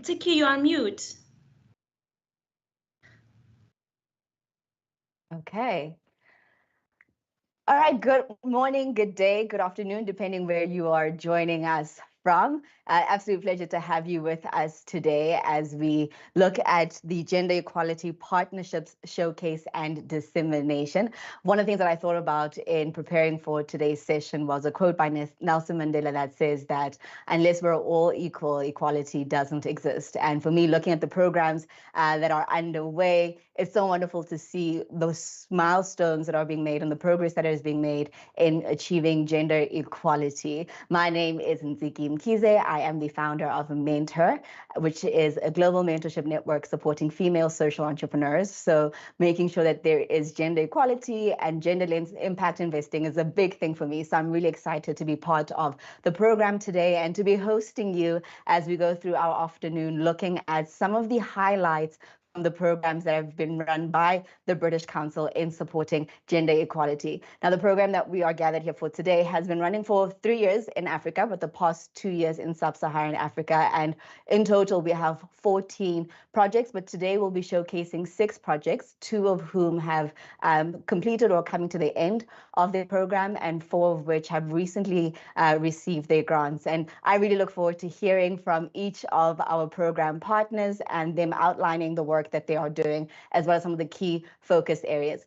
Tiki, you're on mute. Okay. All right. Good morning, good day, good afternoon, depending where you are joining us from. Absolute pleasure to have you with us today as we look at the Gender Equality Partnerships Showcase and Dissemination. One of the things that I thought about in preparing for today's session was a quote by Nelson Mandela that says that unless we're all equal, equality doesn't exist. And for me, looking at the programs that are underway, it's so wonderful to see those milestones that are being made and the progress that is being made in achieving gender equality. My name is Nziki Mkize. I am the founder of Mentor, which is a global mentorship network supporting female social entrepreneurs. So making sure that there is gender equality and gender impact investing is a big thing for me. So I'm really excited to be part of the program today and to be hosting you as we go through our afternoon looking at some of the highlights from the programs that have been run by the British Council in supporting gender equality. Now, the program that we are gathered here for today has been running for 3 years in Africa, but the past 2 years in Sub-Saharan Africa. And in total, we have 14 projects, but today we'll be showcasing 6 projects, 2 of whom have completed or coming to the end of their program, and 4 of which have recently received their grants. And I really look forward to hearing from each of our program partners and them outlining the work that they are doing, as well as some of the key focus areas.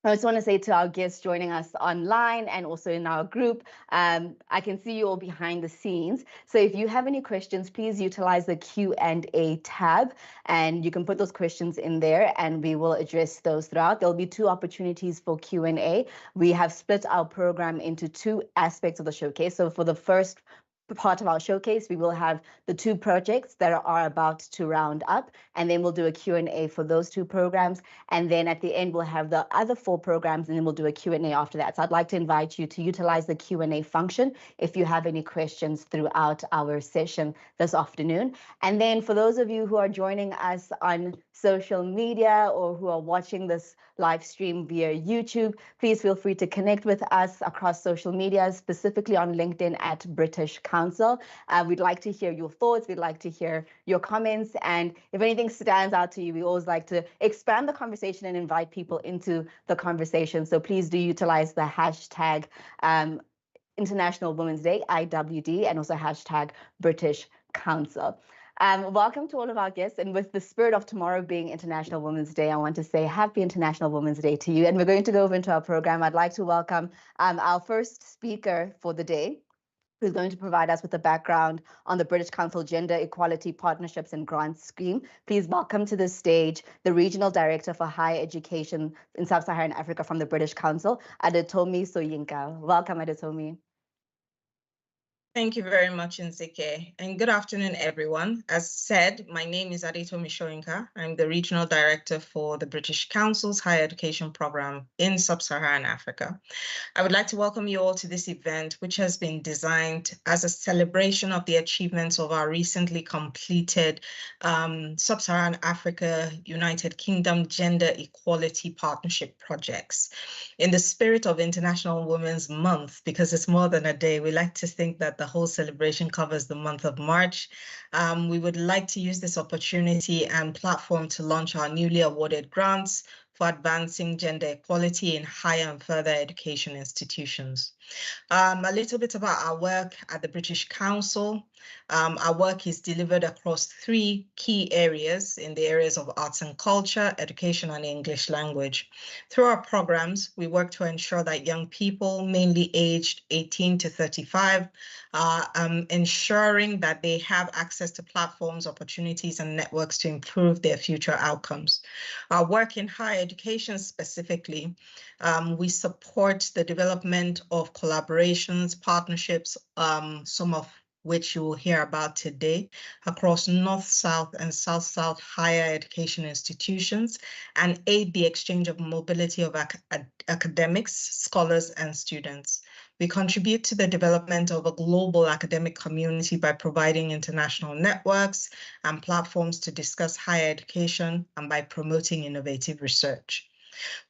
I just want to say to our guests joining us online and also in our group, I can see you all behind the scenes. So if you have any questions, please utilize the Q&A tab, and you can put those questions in there and we will address those throughout. There'll be 2 opportunities for Q&A. We have split our program into 2 aspects of the showcase. So for the first part of our showcase, we will have the 2 projects that are about to round up, and then we'll do a Q&A for those 2 programs. And then at the end, we'll have the other 4 programs, and then we'll do a Q&A after that. So I'd like to invite you to utilize the Q&A function if you have any questions throughout our session this afternoon. And then for those of you who are joining us on social media or who are watching this live stream via YouTube, please feel free to connect with us across social media, specifically on LinkedIn at British Council. We'd like to hear your thoughts. We'd like to hear your comments. And if anything stands out to you, we always like to expand the conversation and invite people into the conversation. So please do utilize the hashtag International Women's Day, IWD, and also hashtag British Council. Welcome to all of our guests. And with the spirit of tomorrow being International Women's Day, I want to say Happy International Women's Day to you. And we're going to go over into our program. I'd like to welcome our first speaker for the day, who's going to provide us with a background on the British Council Gender Equality Partnerships and Grants Scheme. Please welcome to the stage the Regional Director for Higher Education in Sub-Saharan Africa from the British Council, Adetomi Soyinka. Welcome, Adetomi. Thank you very much, Nzike, and good afternoon, everyone. As said, my name is Adetomi Soyinka. I'm the Regional Director for the British Council's Higher Education Program in Sub-Saharan Africa. I would like to welcome you all to this event, which has been designed as a celebration of the achievements of our recently completed Sub-Saharan Africa United Kingdom Gender Equality Partnership projects. In the spirit of International Women's Month, because it's more than a day, we like to think that the whole celebration covers the month of March. We would like to use this opportunity and platform to launch our newly awarded grants for advancing gender equality in higher and further education institutions. A little bit about our work at the British Council. Our work is delivered across 3 key areas in the areas of arts and culture, education, and English language. Through our programs, we work to ensure that young people, mainly aged 18 to 35, are ensuring that they have access to platforms, opportunities, and networks to improve their future outcomes. Our work in higher education specifically, we support the development of collaborations, partnerships, some of which you will hear about today, across North, South, and South-South higher education institutions, and aid the exchange of mobility of academics, scholars, and students. We contribute to the development of a global academic community by providing international networks and platforms to discuss higher education and by promoting innovative research.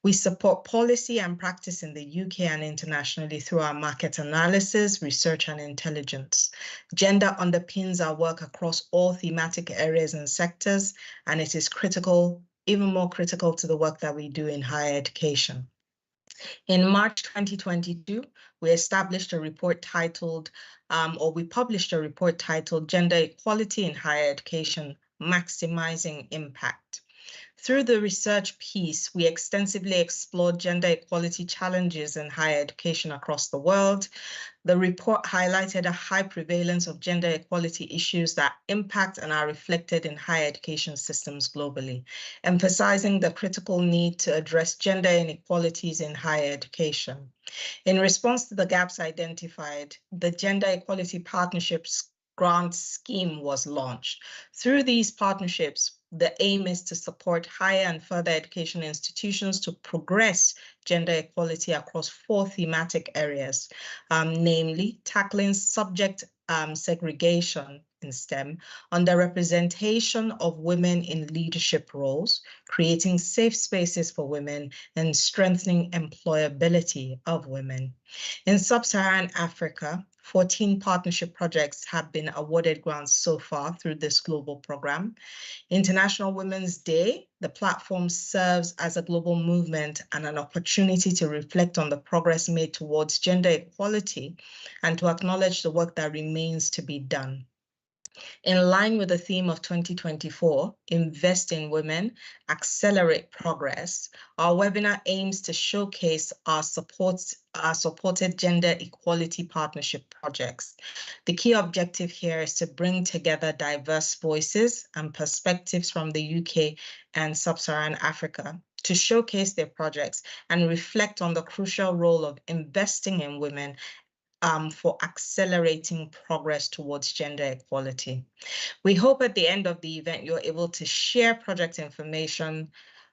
We support policy and practice in the UK and internationally through our market analysis, research, and intelligence. Gender underpins our work across all thematic areas and sectors, and it is critical, even more critical to the work that we do in higher education. In March 2022, we established a report titled, we published a report titled Gender Equality in Higher Education, Maximizing Impact. Through the research piece, we extensively explored gender equality challenges in higher education across the world. The report highlighted a high prevalence of gender equality issues that impact and are reflected in higher education systems globally, emphasizing the critical need to address gender inequalities in higher education. In response to the gaps identified, the Gender Equality Partnerships grant scheme was launched. Through these partnerships, the aim is to support higher and further education institutions to progress gender equality across 4 thematic areas, namely tackling subject segregation in STEM, underrepresentation of women in leadership roles, creating safe spaces for women, and strengthening employability of women. In Sub-Saharan Africa, 14 partnership projects have been awarded grants so far through this global program. International Women's Day, the platform serves as a global movement and an opportunity to reflect on the progress made towards gender equality and to acknowledge the work that remains to be done. In line with the theme of 2024, Invest in Women, Accelerate Progress, our webinar aims to showcase our supported gender equality partnership projects. The key objective here is to bring together diverse voices and perspectives from the UK and Sub-Saharan Africa to showcase their projects and reflect on the crucial role of investing in women for accelerating progress towards gender equality. We hope at the end of the event, you're able to share project information.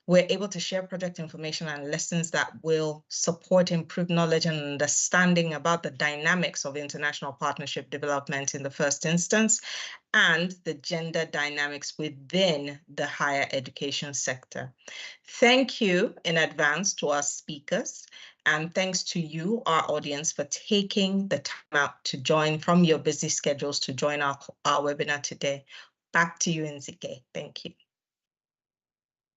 We're able to share project information and lessons that will support improved knowledge and understanding about the dynamics of international partnership development in the first instance, and the gender dynamics within the higher education sector. Thank you in advance to our speakers, and thanks to you, our audience, for taking the time out to join from your busy schedules to join our webinar today. Back to you, Nzike. Thank you.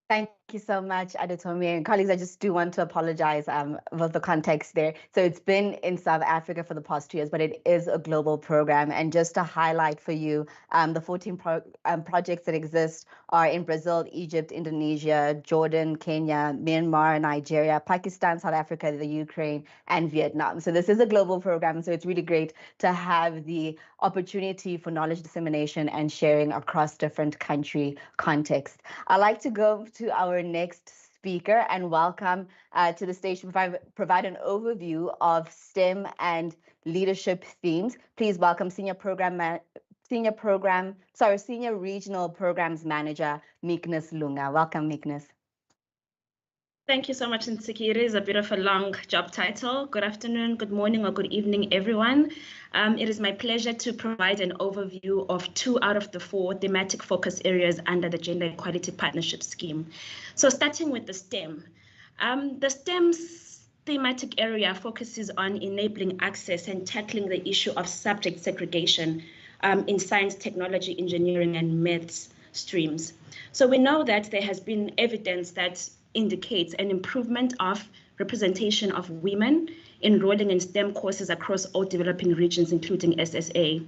Thank you so much, Adetomi. And colleagues, I just do want to apologize for the context there. So it's been in South Africa for the past 2 years, but it is a global program. And just to highlight for you, the 14 projects that exist are in Brazil, Egypt, Indonesia, Jordan, Kenya, Myanmar, Nigeria, Pakistan, South Africa, the Ukraine, and Vietnam. So this is a global program. So it's really great to have the opportunity for knowledge dissemination and sharing across different country contexts. I'd like to go to our next speaker and welcome to the stage to provide an overview of STEM and leadership themes. Please welcome Senior Regional Programs Manager, Meekness Lunga. Welcome, Meekness. Thank you so much, Nsiki. It is a bit of a long job title. Good afternoon, good morning, or good evening, everyone. It is my pleasure to provide an overview of 2 out of the 4 thematic focus areas under the Gender Equality Partnership Scheme. So starting with the STEM. The STEM's thematic area focuses on enabling access and tackling the issue of subject segregation in science, technology, engineering, and maths streams. So we know that there has been evidence that indicates an improvement of representation of women enrolling in STEM courses across all developing regions, including SSA.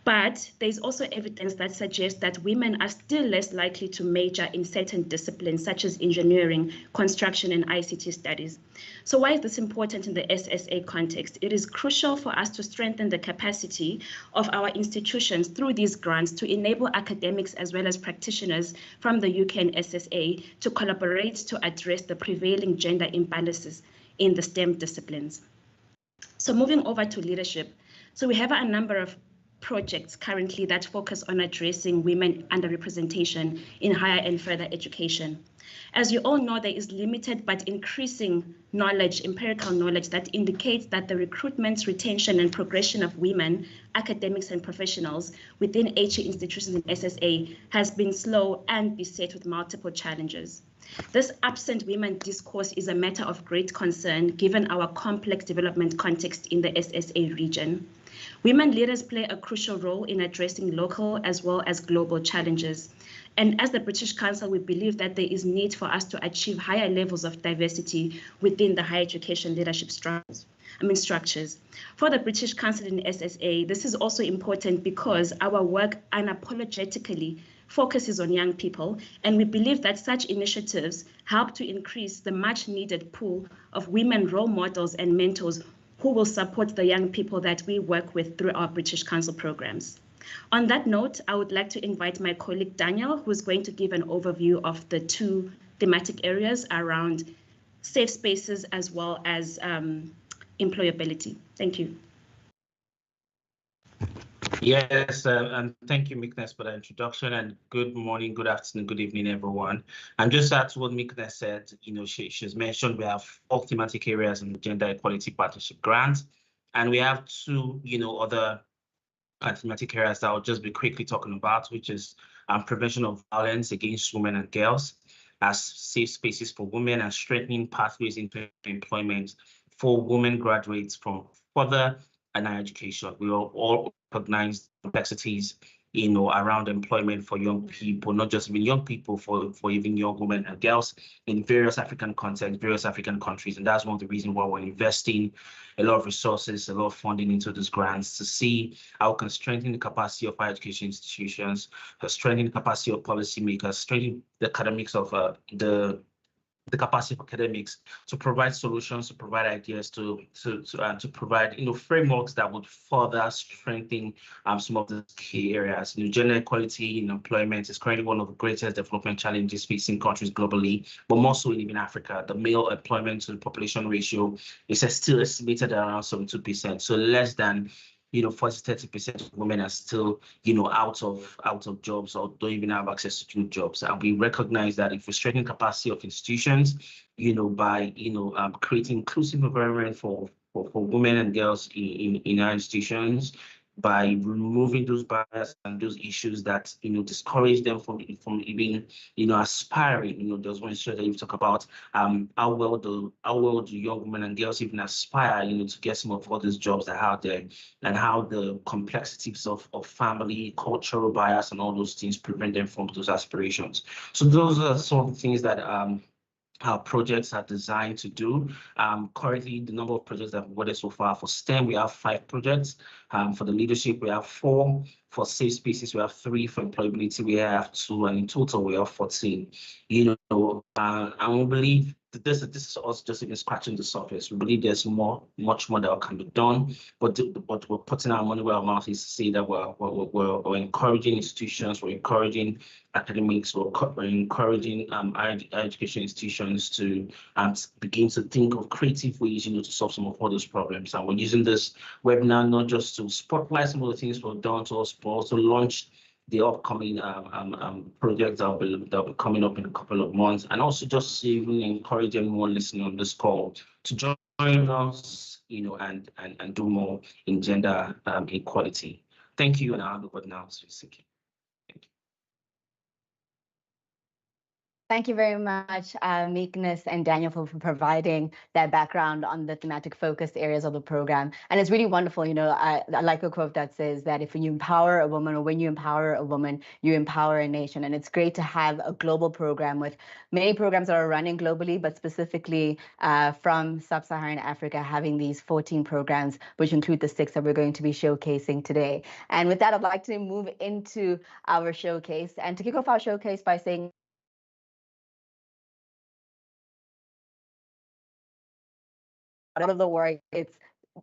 But there's also evidence that suggests that women are still less likely to major in certain disciplines, such as engineering, construction, and ICT studies. So why is this important in the SSA context? It is crucial for us to strengthen the capacity of our institutions through these grants to enable academics as well as practitioners from the UK and SSA to collaborate to address the prevailing gender imbalances in the STEM disciplines. So moving over to leadership. So we have a number of projects currently that focus on addressing women underrepresentation in higher and further education. As you all know, there is limited but increasing knowledge, empirical knowledge, that indicates that the recruitment, retention, and progression of women, academics, and professionals within HE institutions in SSA has been slow and beset with multiple challenges. This absent women discourse is a matter of great concern given our complex development context in the SSA region. Women leaders play a crucial role in addressing local as well as global challenges. And as the British Council, we believe that there is need for us to achieve higher levels of diversity within the higher education leadership structures. For the British Council in SSA, this is also important because our work unapologetically focuses on young people, and we believe that such initiatives help to increase the much needed pool of women role models and mentors who will support the young people that we work with through our British Council programs. On that note, I would like to invite my colleague Daniel, who is going to give an overview of the two thematic areas around safe spaces as well as employability. Thank you. Yes, and thank you, Meekness, for the introduction, and good morning, good afternoon, good evening, everyone. And just as what Meekness said, she's mentioned we have 4 thematic areas in the Gender Equality Partnership Grant, and we have 2, other thematic areas that I'll just be quickly talking about, which is prevention of violence against women and girls, as safe spaces for women, and strengthening pathways into employment for women graduates from further and higher education. We all recognize complexities, around employment for young people, not just even young people, for even young women and girls in various African contexts, various African countries. And that's one of the reasons why we're investing a lot of resources, a lot of funding into these grants to see how we can strengthen the capacity of higher education institutions, strengthen the capacity of policymakers, strengthen the academics of the capacity of academics to provide solutions, to provide ideas, to provide frameworks that would further strengthen some of the key areas. Gender equality in employment is currently one of the greatest development challenges facing countries globally, but more so in even Africa. The male employment to the population ratio is still estimated at around 72%, so less than 40–30% of women are still, out of jobs or don't even have access to good jobs. And we recognize that if we strengthen capacity of institutions, by creating inclusive environment for women and girls in our institutions, by removing those barriers and those issues that discourage them from even aspiring. There's one issue that you talk about how well do young women and girls even aspire to get some of all these jobs that are out there, and how the complexities of family, cultural bias, and all those things prevent them from those aspirations. So those are some of the things that our projects are designed to do. Currently, the number of projects that we've awarded so far for STEM, we have 5 projects. For the leadership, we have 4. For safe spaces, we have 3. For employability, we have 2, and in total, we have 14. And we believe that this is us just even scratching the surface. We believe there's much more that can be done, but we're putting our money where our mouth is to say that we're encouraging institutions, we're encouraging academics, we're encouraging higher education institutions to begin to think of creative ways, to solve some of all those problems. And we're using this webinar not just to spotlight some of the things we've done to us, but also launch the upcoming projects that will be coming up in a couple of months, and also just to even encourage everyone listening on this call to join us, and do more in gender equality. Thank you, and I'll hand over now to Siki. Thank you very much, Meekness and Daniel, for providing that background on the thematic focus areas of the program. And it's really wonderful. I like a quote that says that if you empower a woman, or when you empower a woman, you empower a nation. And it's great to have a global program with many programs that are running globally, but specifically from Sub-Saharan Africa, having these 14 programs, which include the 6 that we're going to be showcasing today. And with that, I'd like to move into our showcase, and to kick off our showcase by saying all of the work, it's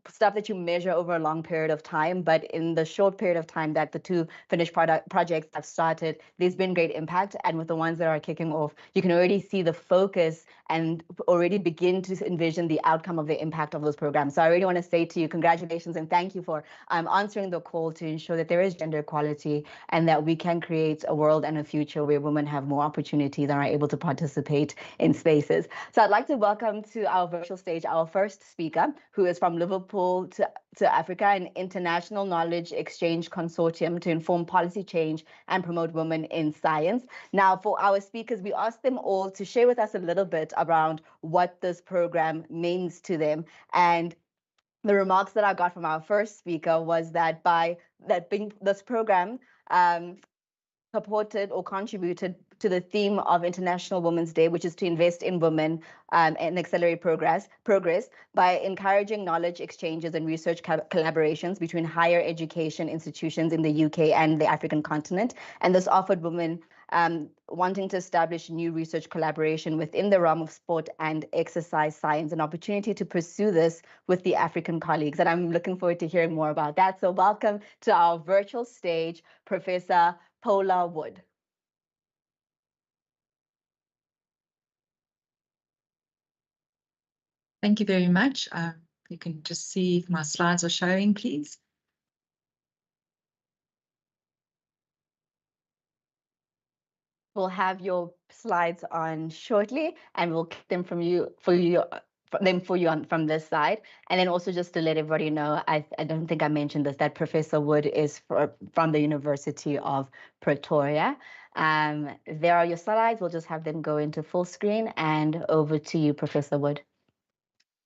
stuff that you measure over a long period of time, but in the short period of time that the two finished projects have started, there's been great impact. And with the ones that are kicking off, you can already see the focus and already begin to envision the outcome of the impact of those programs. So I really want to say to you, congratulations and thank you for answering the call to ensure that there is gender equality and that we can create a world and a future where women have more opportunities and are able to participate in spaces. So I'd like to welcome to our virtual stage our first speaker, who is from Liverpool to Africa, an international knowledge exchange consortium to inform policy change and promote women in science. Now, for our speakers, we asked them all to share with us a little bit around what this program means to them. And the remarks that I got from our first speaker was that this program supported or contributed to the theme of International Women's Day, which is to invest in women and accelerate progress by encouraging knowledge exchanges and research collaborations between higher education institutions in the UK and the African continent. And this offered women wanting to establish new research collaboration within the realm of sport and exercise science, an opportunity to pursue this with the African colleagues. And I'm looking forward to hearing more about that. So welcome to our virtual stage, Professor Paula Wood. Thank you very much. You can just see if my slides are showing, please. We'll have your slides on shortly, and we'll get them from this side. And then also just to let everybody know, I don't think I mentioned this, that Professor Wood is from the University of Pretoria. There are your slides. We'll just have them go into full screen, and over to you, Professor Wood.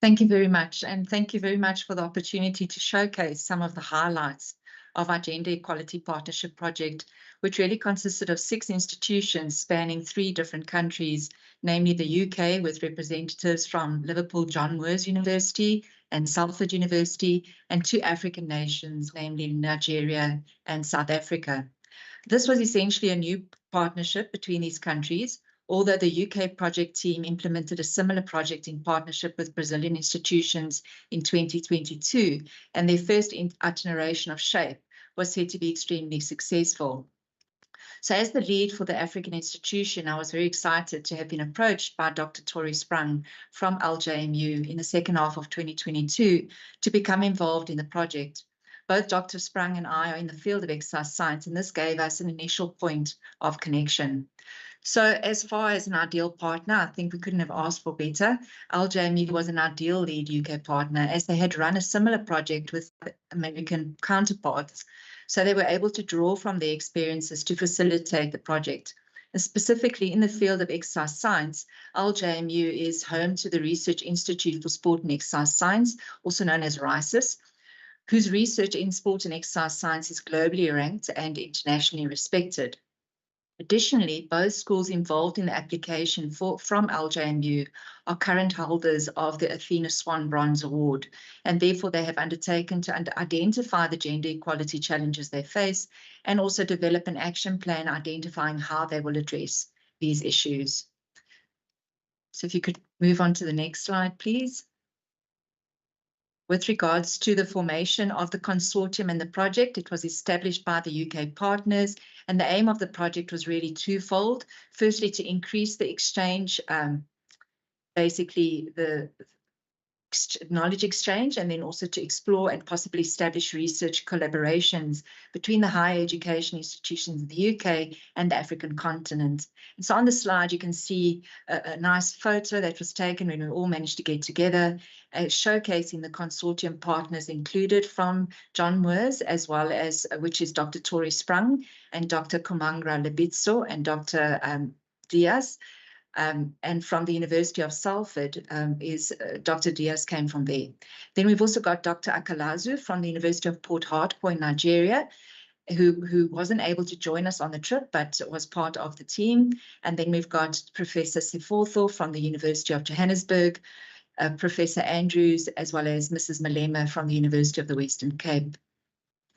Thank you very much. And thank you very much for the opportunity to showcase some of the highlights of our Gender Equality Partnership Project, which really consisted of 6 institutions spanning 3 different countries, namely the UK with representatives from Liverpool John Moores University and Salford University, and 2 African nations, namely Nigeria and South Africa. This was essentially a new partnership between these countries, although the UK project team implemented a similar project in partnership with Brazilian institutions in 2022, and their first iteration of SHAPE was said to be extremely successful. So as the lead for the African institution, I was very excited to have been approached by Dr. Tori Sprung from LJMU in the second half of 2022 to become involved in the project. Both Dr. Sprung and I are in the field of exercise science, and this gave us an initial point of connection. So as far as an ideal partner, I think we couldn't have asked for better. LJMU was an ideal lead UK partner, as they had run a similar project with American counterparts. So they were able to draw from their experiences to facilitate the project. And specifically in the field of exercise science, LJMU is home to the Research Institute for Sport and Exercise Science, also known as RISIS, whose research in sport and exercise science is globally ranked and internationally respected. Additionally, both schools involved in the application from LJMU are current holders of the Athena Swan Bronze Award, and therefore they have undertaken to identify the gender equality challenges they face and also develop an action plan identifying how they will address these issues. So if you could move on to the next slide, please. With regards to the formation of the consortium and the project, it was established by the UK partners, and the aim of the project was really twofold. Firstly, to increase the exchange, basically the knowledge exchange, and then also to explore and possibly establish research collaborations between the higher education institutions in the UK and the African continent. And so on the slide, you can see a nice photo that was taken when we all managed to get together, showcasing the consortium partners included from John Moores, as well as, which is Dr. Tori Sprung and Dr. Kumangra Lebitso and Dr. Diaz. And from the University of Salford is Dr. Diaz came from there. Then we've also got Dr. Akalazu from the University of Port Harcourt in Nigeria, who wasn't able to join us on the trip, but was part of the team. And then we've got Professor Sefotho from the University of Johannesburg, Professor Andrews, as well as Mrs. Malema from the University of the Western Cape.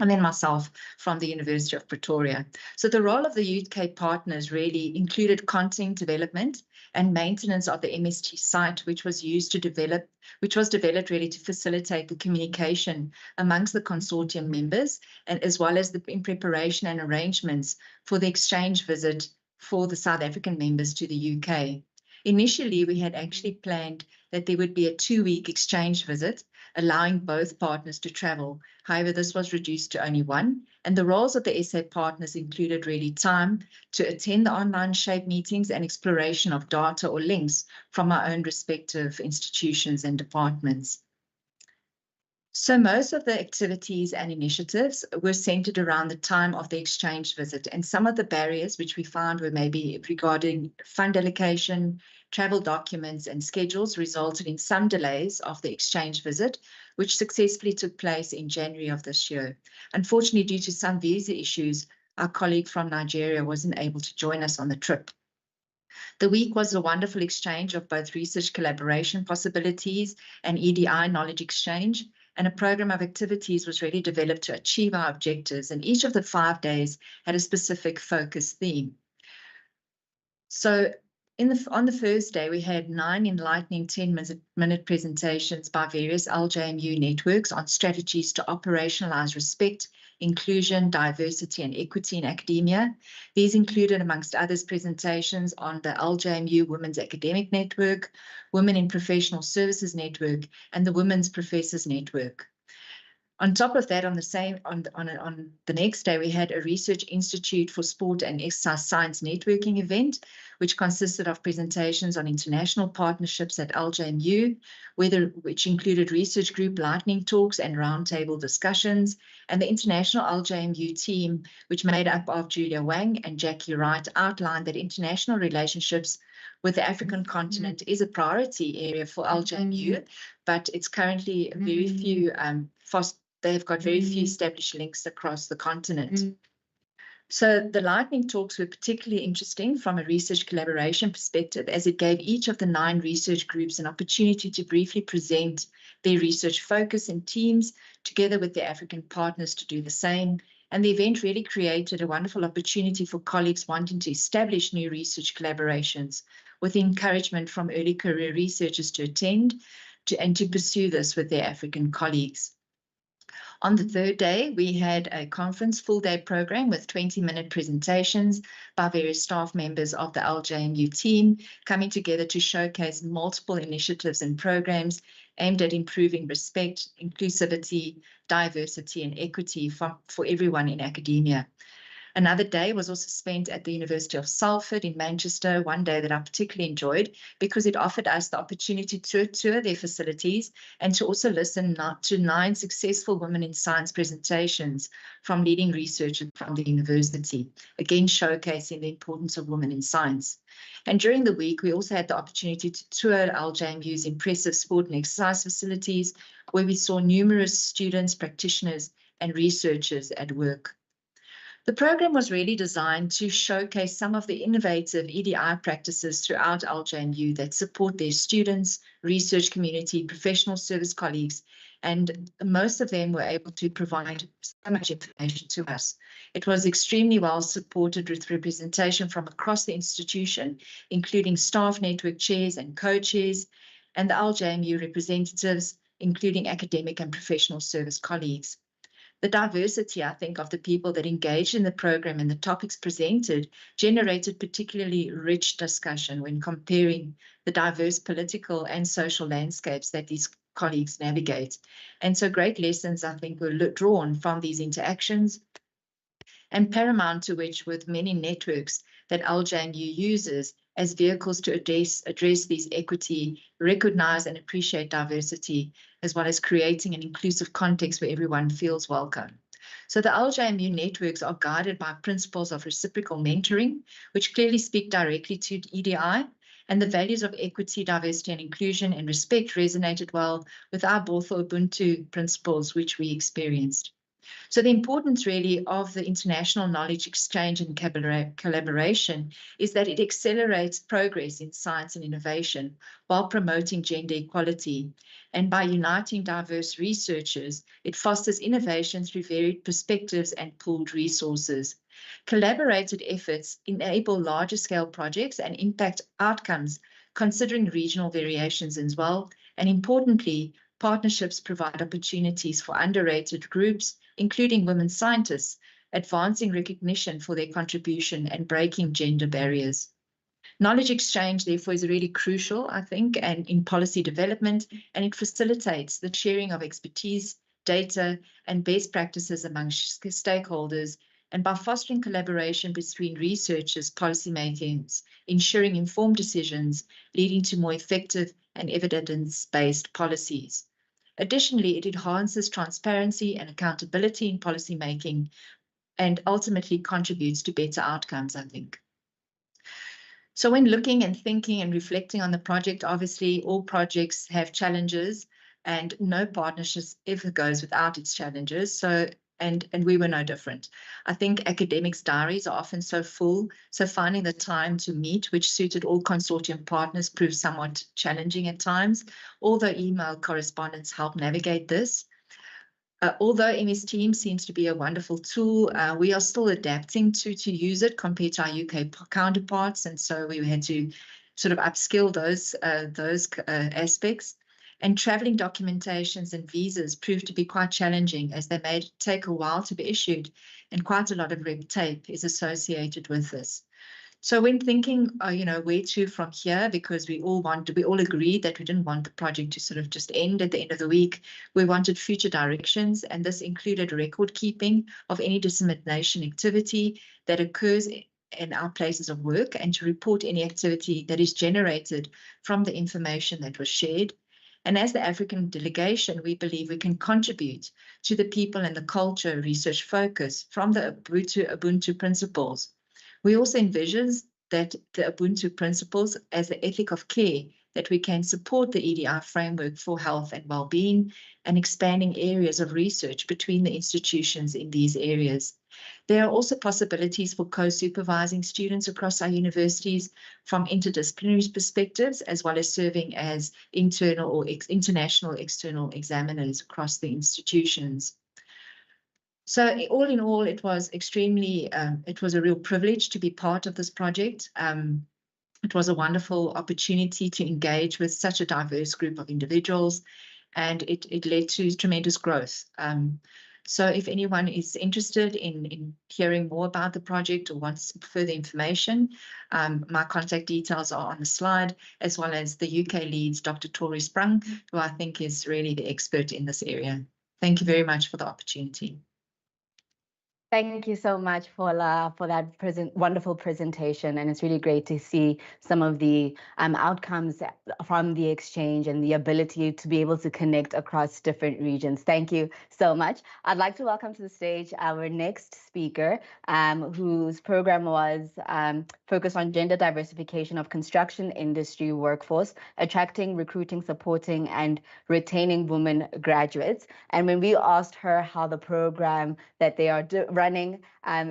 and then myself from the University of Pretoria. So the role of the UK partners really included content development and maintenance of the MST site, which was developed really to facilitate the communication amongst the consortium members, and as well as in preparation and arrangements for the exchange visit for the South African members to the UK. Initially, we had actually planned that there would be a 2-week exchange visit, allowing both partners to travel. However, this was reduced to only 1, and the roles of the SA partners included really time to attend the online SHAPE meetings and exploration of data or links from our own respective institutions and departments. So most of the activities and initiatives were centered around the time of the exchange visit, and some of the barriers which we found were maybe regarding fund allocation, travel documents and schedules resulted in some delays of the exchange visit, which successfully took place in January of this year. Unfortunately, due to some visa issues, our colleague from Nigeria wasn't able to join us on the trip. The week was a wonderful exchange of both research collaboration possibilities and EDI knowledge exchange, and a program of activities was really developed to achieve our objectives, and each of the 5 days had a specific focus theme. So on the first day, we had 9 enlightening 10-minute presentations by various LJMU networks on strategies to operationalize respect, inclusion, diversity, and equity in academia. These included, amongst others, presentations on the LJMU Women's Academic Network, Women in Professional Services Network, and the Women's Professors Network. On top of that, on the next day, we had a Research Institute for Sport and Exercise Science networking event, which consisted of presentations on international partnerships at LJMU, which included research group lightning talks and roundtable discussions, and the international LJMU team, which made up of Julia Wang and Jackie Wright, outlined that international relationships with the African continent is a priority area for LJMU, but it's currently very few they've got very few established links across the continent. So the lightning talks were particularly interesting from a research collaboration perspective, as it gave each of the 9 research groups an opportunity to briefly present their research focus and teams, together with their African partners to do the same. And the event really created a wonderful opportunity for colleagues wanting to establish new research collaborations, with encouragement from early career researchers to attend and to pursue this with their African colleagues. On the third day, we had a conference full-day program with 20-minute presentations by various staff members of the LJMU team, coming together to showcase multiple initiatives and programs aimed at improving respect, inclusivity, diversity, and equity for everyone in academia. Another day was also spent at the University of Salford in Manchester, one day that I particularly enjoyed because it offered us the opportunity to tour their facilities and to also listen to 9 successful Women in Science presentations from leading researchers from the university, again showcasing the importance of women in science. And during the week, we also had the opportunity to tour LJMU's impressive sport and exercise facilities, where we saw numerous students, practitioners, and researchers at work. The program was really designed to showcase some of the innovative EDI practices throughout LJMU that support their students, research community, professional service colleagues, and most of them were able to provide so much information to us. It was extremely well supported with representation from across the institution, including staff network chairs and co-chairs, and the LJMU representatives, including academic and professional service colleagues. The diversity, I think, of the people that engaged in the program and the topics presented generated particularly rich discussion when comparing the diverse political and social landscapes that these colleagues navigate. And so great lessons, I think, were drawn from these interactions, and paramount to which, with many networks that LJMU uses as vehicles to address these equity, recognize and appreciate diversity, as well as creating an inclusive context where everyone feels welcome. So the LJMU networks are guided by principles of reciprocal mentoring, which clearly speak directly to EDI, and the values of equity, diversity, and inclusion and respect resonated well with our Botho Ubuntu principles, which we experienced. So the importance really of the international knowledge exchange and collaboration is that it accelerates progress in science and innovation while promoting gender equality. And by uniting diverse researchers, it fosters innovation through varied perspectives and pooled resources. Collaborated efforts enable larger scale projects and impact outcomes considering regional variations as well. And importantly, partnerships provide opportunities for underrated groups, including women scientists, advancing recognition for their contribution and breaking gender barriers. Knowledge exchange, therefore, is really crucial, I think, and in policy development, and it facilitates the sharing of expertise, data, and best practices among stakeholders, and by fostering collaboration between researchers, policymakers, ensuring informed decisions, leading to more effective and evidence-based policies. Additionally, it enhances transparency and accountability in policymaking and ultimately contributes to better outcomes, I think. So when looking and thinking and reflecting on the project, obviously all projects have challenges and no partnership ever goes without its challenges. So and we were no different. I think academics' diaries are often so full, so finding the time to meet, which suited all consortium partners, proved somewhat challenging at times, although email correspondence helped navigate this. Although MS Teams seems to be a wonderful tool, we are still adapting to use it compared to our UK counterparts, and so we had to sort of upskill those aspects. And traveling documentations and visas proved to be quite challenging as they may take a while to be issued, and quite a lot of red tape is associated with this. So when thinking, where to from here, because we all agreed that we didn't want the project to sort of just end at the end of the week. We wanted future directions, and this included record keeping of any dissemination activity that occurs in our places of work, and to report any activity that is generated from the information that was shared. And as the African delegation, we believe we can contribute to the people and the culture research focus from the Ubuntu principles. We also envision that the Ubuntu principles as the ethic of care, that we can support the EDI framework for health and well-being and expanding areas of research between the institutions in these areas. There are also possibilities for co-supervising students across our universities from interdisciplinary perspectives, as well as serving as internal or international external examiners across the institutions. So all in all, it was extremely, it was a real privilege to be part of this project. It was a wonderful opportunity to engage with such a diverse group of individuals, and it led to tremendous growth. So if anyone is interested in hearing more about the project or wants further information, my contact details are on the slide, as well as the UK leads, Dr. Tori Sprung, who I think is really the expert in this area. Thank you very much for the opportunity. Thank you so much for that wonderful presentation, and it's really great to see some of the outcomes from the exchange and the ability to be able to connect across different regions. Thank you so much. I'd like to welcome to the stage our next speaker, whose program was focused on gender diversification of construction industry workforce, attracting, recruiting, supporting, and retaining women graduates. And when we asked her how the program that they are running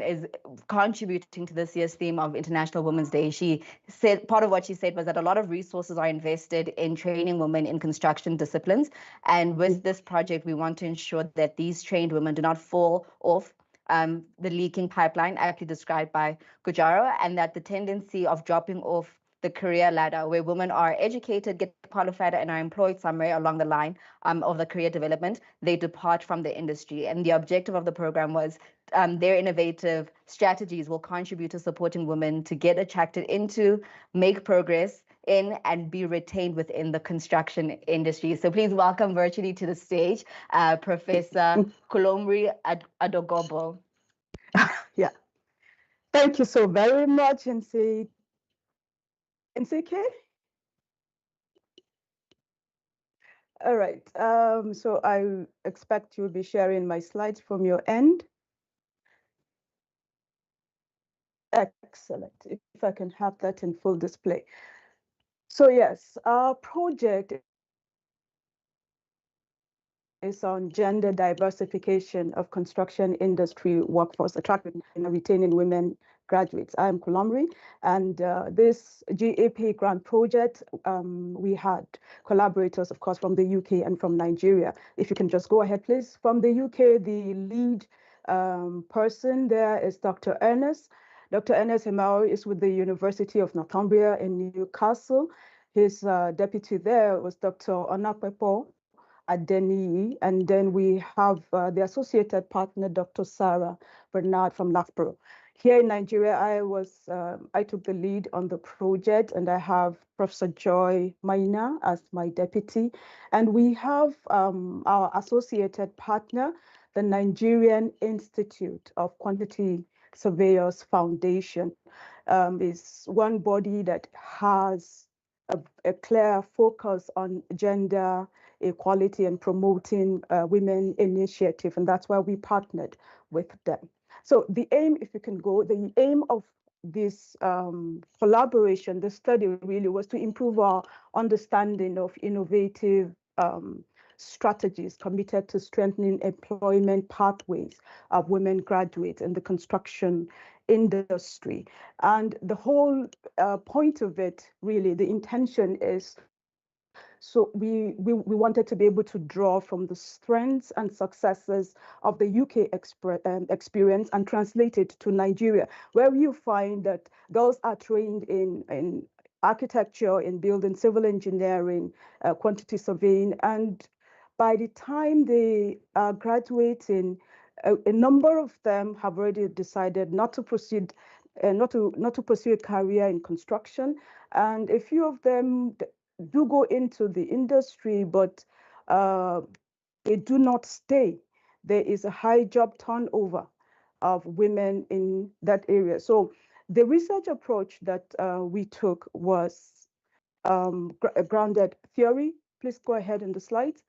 is contributing to this year's theme of International Women's Day, she said part of what she said was that a lot of resources are invested in training women in construction disciplines. And with this project, we want to ensure that these trained women do not fall off the leaking pipeline, aptly described by Gujaro, and that the tendency of dropping off the career ladder, where women are educated, get qualified, and are employed somewhere along the line of the career development, they depart from the industry. And the objective of the program was their innovative strategies will contribute to supporting women to get attracted into, make progress in, and be retained within the construction industry. So please welcome virtually to the stage, Professor Kulomri Adogobo. Yeah. Thank you so very much, NCK. All right, so I expect you'll be sharing my slides from your end. Excellent, if I can have that in full display. So yes, our project is on gender diversification of construction industry workforce, attracting and retaining women graduates. I am Kulomri, and this GAP grant project, we had collaborators, of course, from the UK and from Nigeria. If you can just go ahead, please. From the UK, the lead person there is Dr. Ernest. Dr. Ernest Hemau is with the University of Northumbria in Newcastle. His deputy there was Dr. Onakwepo Adeniyi, and then we have the associated partner, Dr. Sarah Bernard from Loughborough. Here in Nigeria, I took the lead on the project, and I have Professor Joy Maina as my deputy. And we have our associated partner, the Nigerian Institute of Quantity Surveyors Foundation. Is one body that has a clear focus on gender equality and promoting women initiative, and that's why we partnered with them. So the aim, if you can go, the aim of this collaboration, the study really was to improve our understanding of innovative strategies committed to strengthening employment pathways of women graduates in the construction industry. And the whole point of it, really, the intention is, so we wanted to be able to draw from the strengths and successes of the UK experience and translate it to Nigeria, where you find that girls are trained in architecture, in building, civil engineering, quantity surveying, and by the time they are graduating, a number of them have already decided not to proceed, not to pursue a career in construction, and a few of them do go into the industry, but they do not stay. There is a high job turnover of women in that area. So the research approach that we took was a grounded theory. Please go ahead in the slides.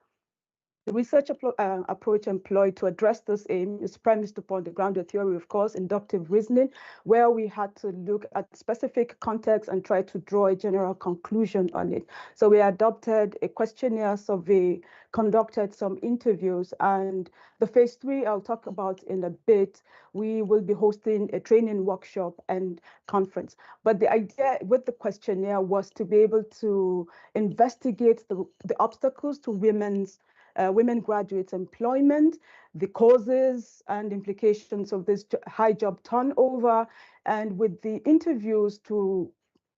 The research approach employed to address this aim is premised upon the grounded theory, of course, inductive reasoning, where we had to look at specific context and try to draw a general conclusion on it. So we adopted a questionnaire survey, conducted some interviews, and the phase 3 I'll talk about in a bit. We will be hosting a training workshop and conference. But the idea with the questionnaire was to be able to investigate the obstacles to women graduates' employment, the causes and implications of this high job turnover, and with the interviews to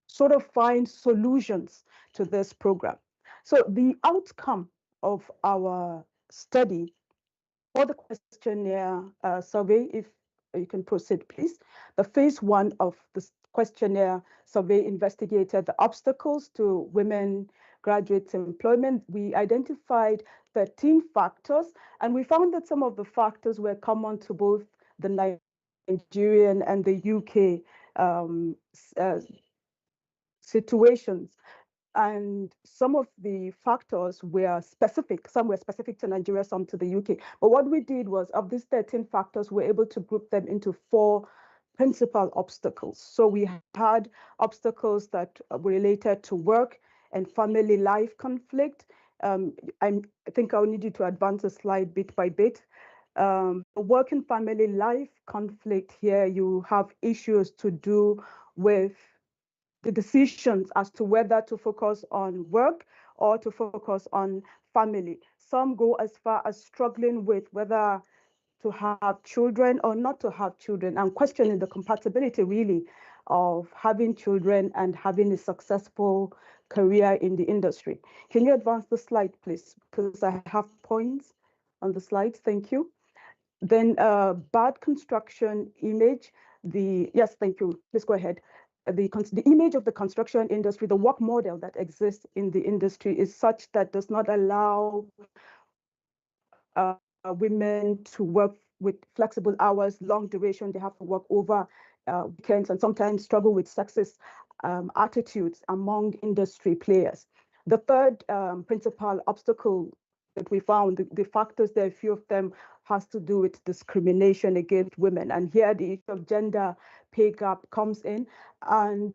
sort of find solutions to this program. So the outcome of our study for the questionnaire survey, if you can proceed, please. The phase 1 of the questionnaire survey investigated the obstacles to women graduates' employment. We identified 13 factors, and we found that some of the factors were common to both the Nigerian and the UK situations. And some of the factors were specific. Some were specific to Nigeria, some to the UK. But what we did was, of these 13 factors, we're able to group them into 4 principal obstacles. So we had obstacles that were related to work and family life conflict. I think I'll need you to advance the slide bit by bit. Work and family life conflict here, you have issues to do with the decisions as to whether to focus on work or to focus on family. Some go as far as struggling with whether to have children or not to have children, and questioning the compatibility really of having children and having a successful career in the industry. Can you advance the slide, please? Because I have points on the slides. Thank you. Then bad construction image. Yes, thank you. Please go ahead. The image of the construction industry, the work model that exists in the industry is such that does not allow women to work with flexible hours, long duration. They have to work over weekends and sometimes struggle with sexist attitudes among industry players. The third principal obstacle that we found, the factors there, a few of them has to do with discrimination against women. And here the issue of gender pay gap comes in. And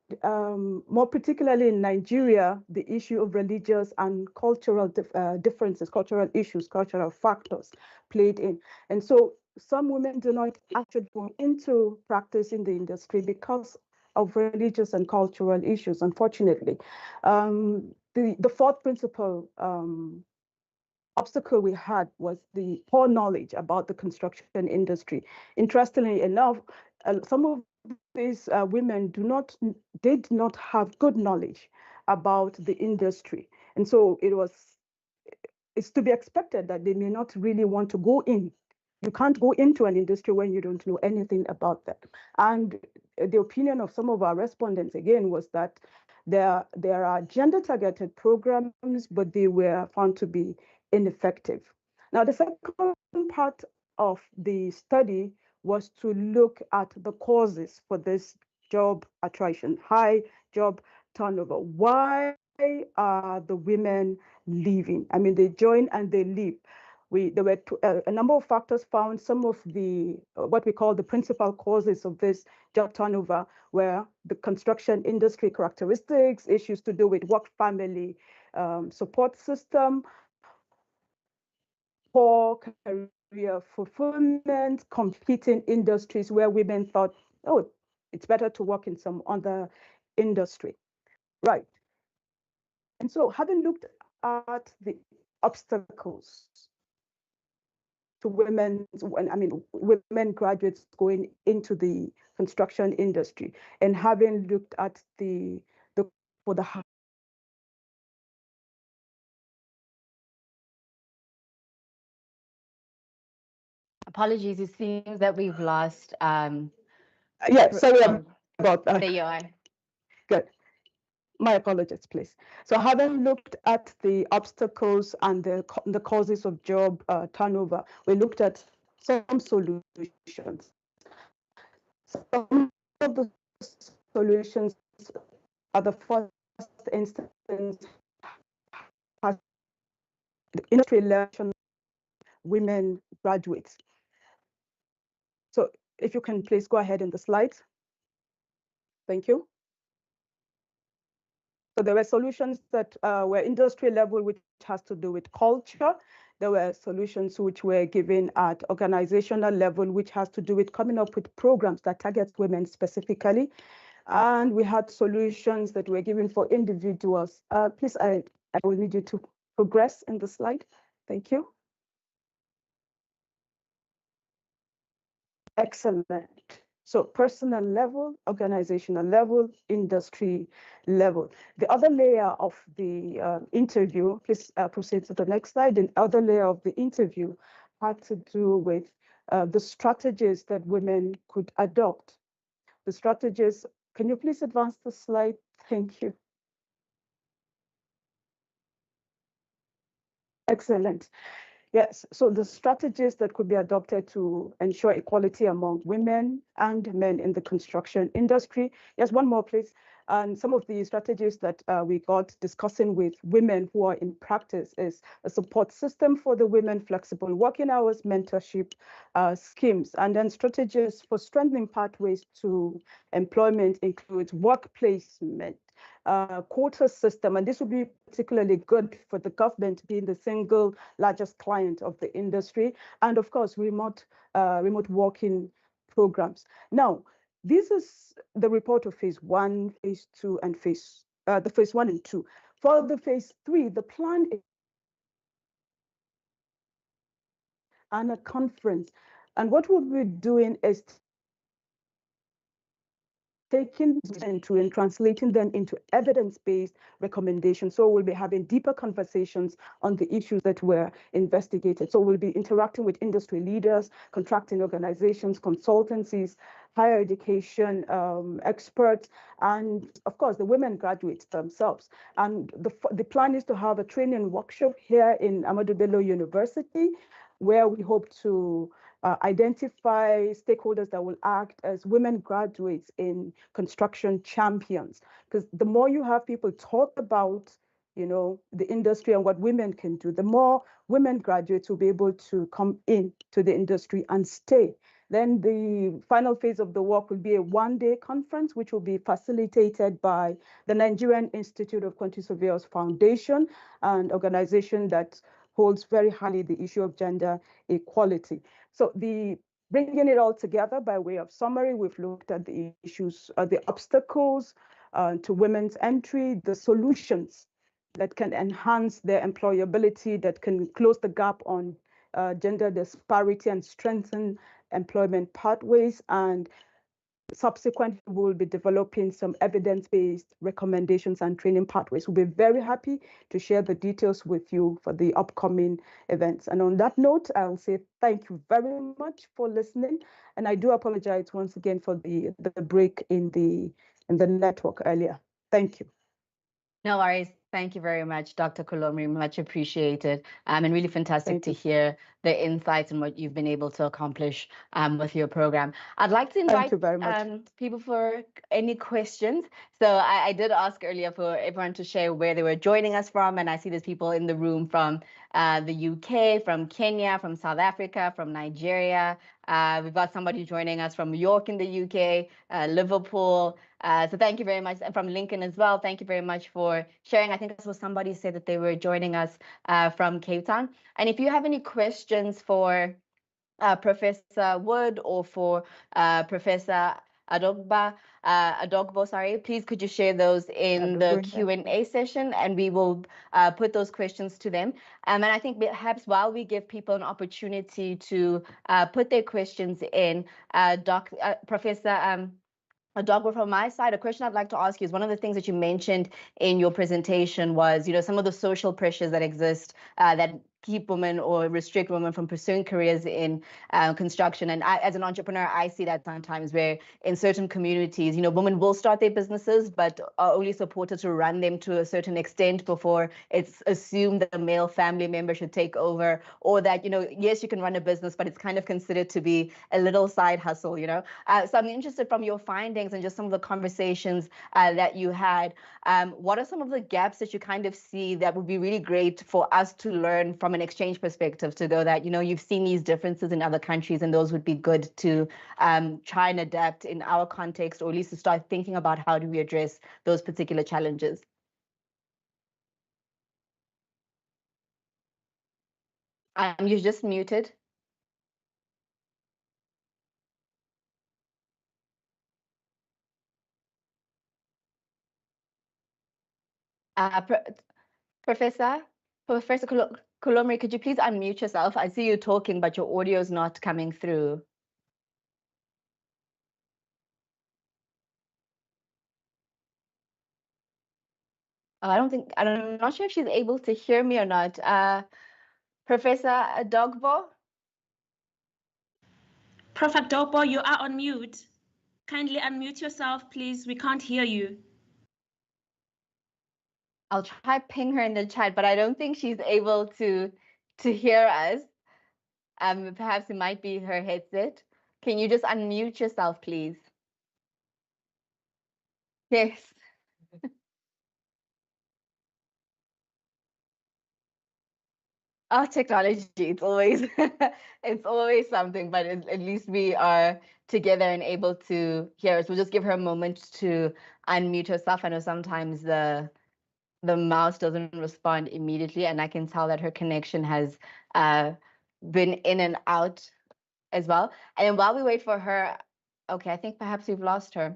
more particularly in Nigeria, the issue of religious and cultural differences, cultural issues, cultural factors played in. And so some women do not actually go into practice in the industry because of religious and cultural issues, unfortunately. The fourth principal obstacle we had was the poor knowledge about the construction industry. Interestingly enough, some of these women did not have good knowledge about the industry. And so it's to be expected that they may not really want to go in. You can't go into an industry when you don't know anything about that. And the opinion of some of our respondents, again, was that there are gender-targeted programs, but they were found to be ineffective. Now, the second part of the study was to look at the causes for this job attrition, high job turnover. Why are the women leaving? I mean, they join and they leave. There were a number of factors found. Some of the what we call the principal causes of this job turnover were the construction industry characteristics, issues to do with work-family support system, poor career fulfillment, competing industries where women thought, oh, it's better to work in some other industry. Right. And so having looked at the obstacles to women graduates going into the construction industry, and having looked at Apologies, it seems that we've lost. Yeah, sorry about that. There you are. Good. My apologies, please. So having looked at the obstacles and the causes of job turnover, we looked at some solutions. Some of the solutions are the first instance industry election women graduates. So if you can please go ahead in the slides. Thank you. So there were solutions that were industry level, which has to do with culture. There were solutions which were given at organizational level, which has to do with coming up with programs that target women specifically. And we had solutions that were given for individuals. Please, I will need you to progress in the slide. Thank you. Excellent. So personal level, organizational level, industry level. The other layer of the interview, please proceed to the next slide. The other layer of the interview had to do with the strategies that women could adopt. The strategies, can you please advance the slide? Thank you. Excellent. Yes, so the strategies that could be adopted to ensure equality among women and men in the construction industry. Yes, one more, please. And some of the strategies that we got discussing with women who are in practice is a support system for the women, flexible working hours, mentorship schemes, and then strategies for strengthening pathways to employment includes work placement, quota system, and this would be particularly good for the government being the single largest client of the industry, and of course, remote working programs. Now, this is the report of phase 1, phase 2, and the phase 1 and 2. For the phase 3, the plan is and a conference, and what we'll be doing is taking into and translating them into evidence-based recommendations. So we'll be having deeper conversations on the issues that were investigated. So we'll be interacting with industry leaders, contracting organizations, consultancies, higher education experts, and of course, the women graduates themselves. And the plan is to have a training workshop here in Ahmadu Bello University, where we hope to identify stakeholders that will act as women graduates in construction champions. Because the more you have people talk about, the industry and what women can do, the more women graduates will be able to come in to the industry and stay. Then the final phase of the work will be a one-day conference, which will be facilitated by the Nigerian Institute of Quantity Surveyors Foundation, an organization that holds very highly the issue of gender equality. So bringing it all together by way of summary, we've looked at the issues, the obstacles to women's entry, the solutions that can enhance their employability, that can close the gap on gender disparity and strengthen employment pathways. And subsequently, we'll be developing some evidence-based recommendations and training pathways. We'll be very happy to share the details with you for the upcoming events. And on that note, I'll say thank you very much for listening. And I do apologize once again for the break in the network earlier. Thank you. No worries. Thank you very much, Dr. Kolomri. Much appreciated. And really fantastic to hear the insights and what you've been able to accomplish with your program. I'd like to invite people for any questions. So I did ask earlier for everyone to share where they were joining us from. And I see there's people in the room from the UK, from Kenya, from South Africa, from Nigeria. We've got somebody joining us from New York in the UK, Liverpool. So thank you very much. And from Lincoln as well, thank you very much for sharing. I think this was somebody said that they were joining us from Cape Town. And if you have any questions for Professor Wood or for Professor Adogbo, sorry, please could you share those in the Q&A session, and we will put those questions to them. And I think perhaps while we give people an opportunity to put their questions in, Professor Adogbo, from my side, a question I'd like to ask you is one of the things that you mentioned in your presentation was, some of the social pressures that exist that keep women or restrict women from pursuing careers in construction. And as an entrepreneur, I see that sometimes where in certain communities, women will start their businesses, but are only supported to run them to a certain extent before it's assumed that a male family member should take over, or that, yes, you can run a business, but it's kind of considered to be a little side hustle, So I'm interested from your findings and just some of the conversations that you had. What are some of the gaps that you kind of see that would be really great for us to learn from an exchange perspective, to go that, you've seen these differences in other countries and those would be good to try and adapt in our context, or at least to start thinking about how do we address those particular challenges? You're just muted. Professor Kolomri, could you please unmute yourself? I see you talking, but your audio is not coming through. I'm not sure if she's able to hear me or not. Professor Adogbo? Prof. Adogbo, you are on mute. Kindly unmute yourself, please. We can't hear you. I'll try ping her in the chat, but I don't think she's able to hear us. Perhaps it might be her headset. Can you just unmute yourself, please? Yes. Our technology, it's always something, but at least we are together and able to hear us. We'll just give her a moment to unmute herself. I know sometimes the mouse doesn't respond immediately, and I can tell that her connection has been in and out as well. And then while we wait for her, okay, I think perhaps we've lost her.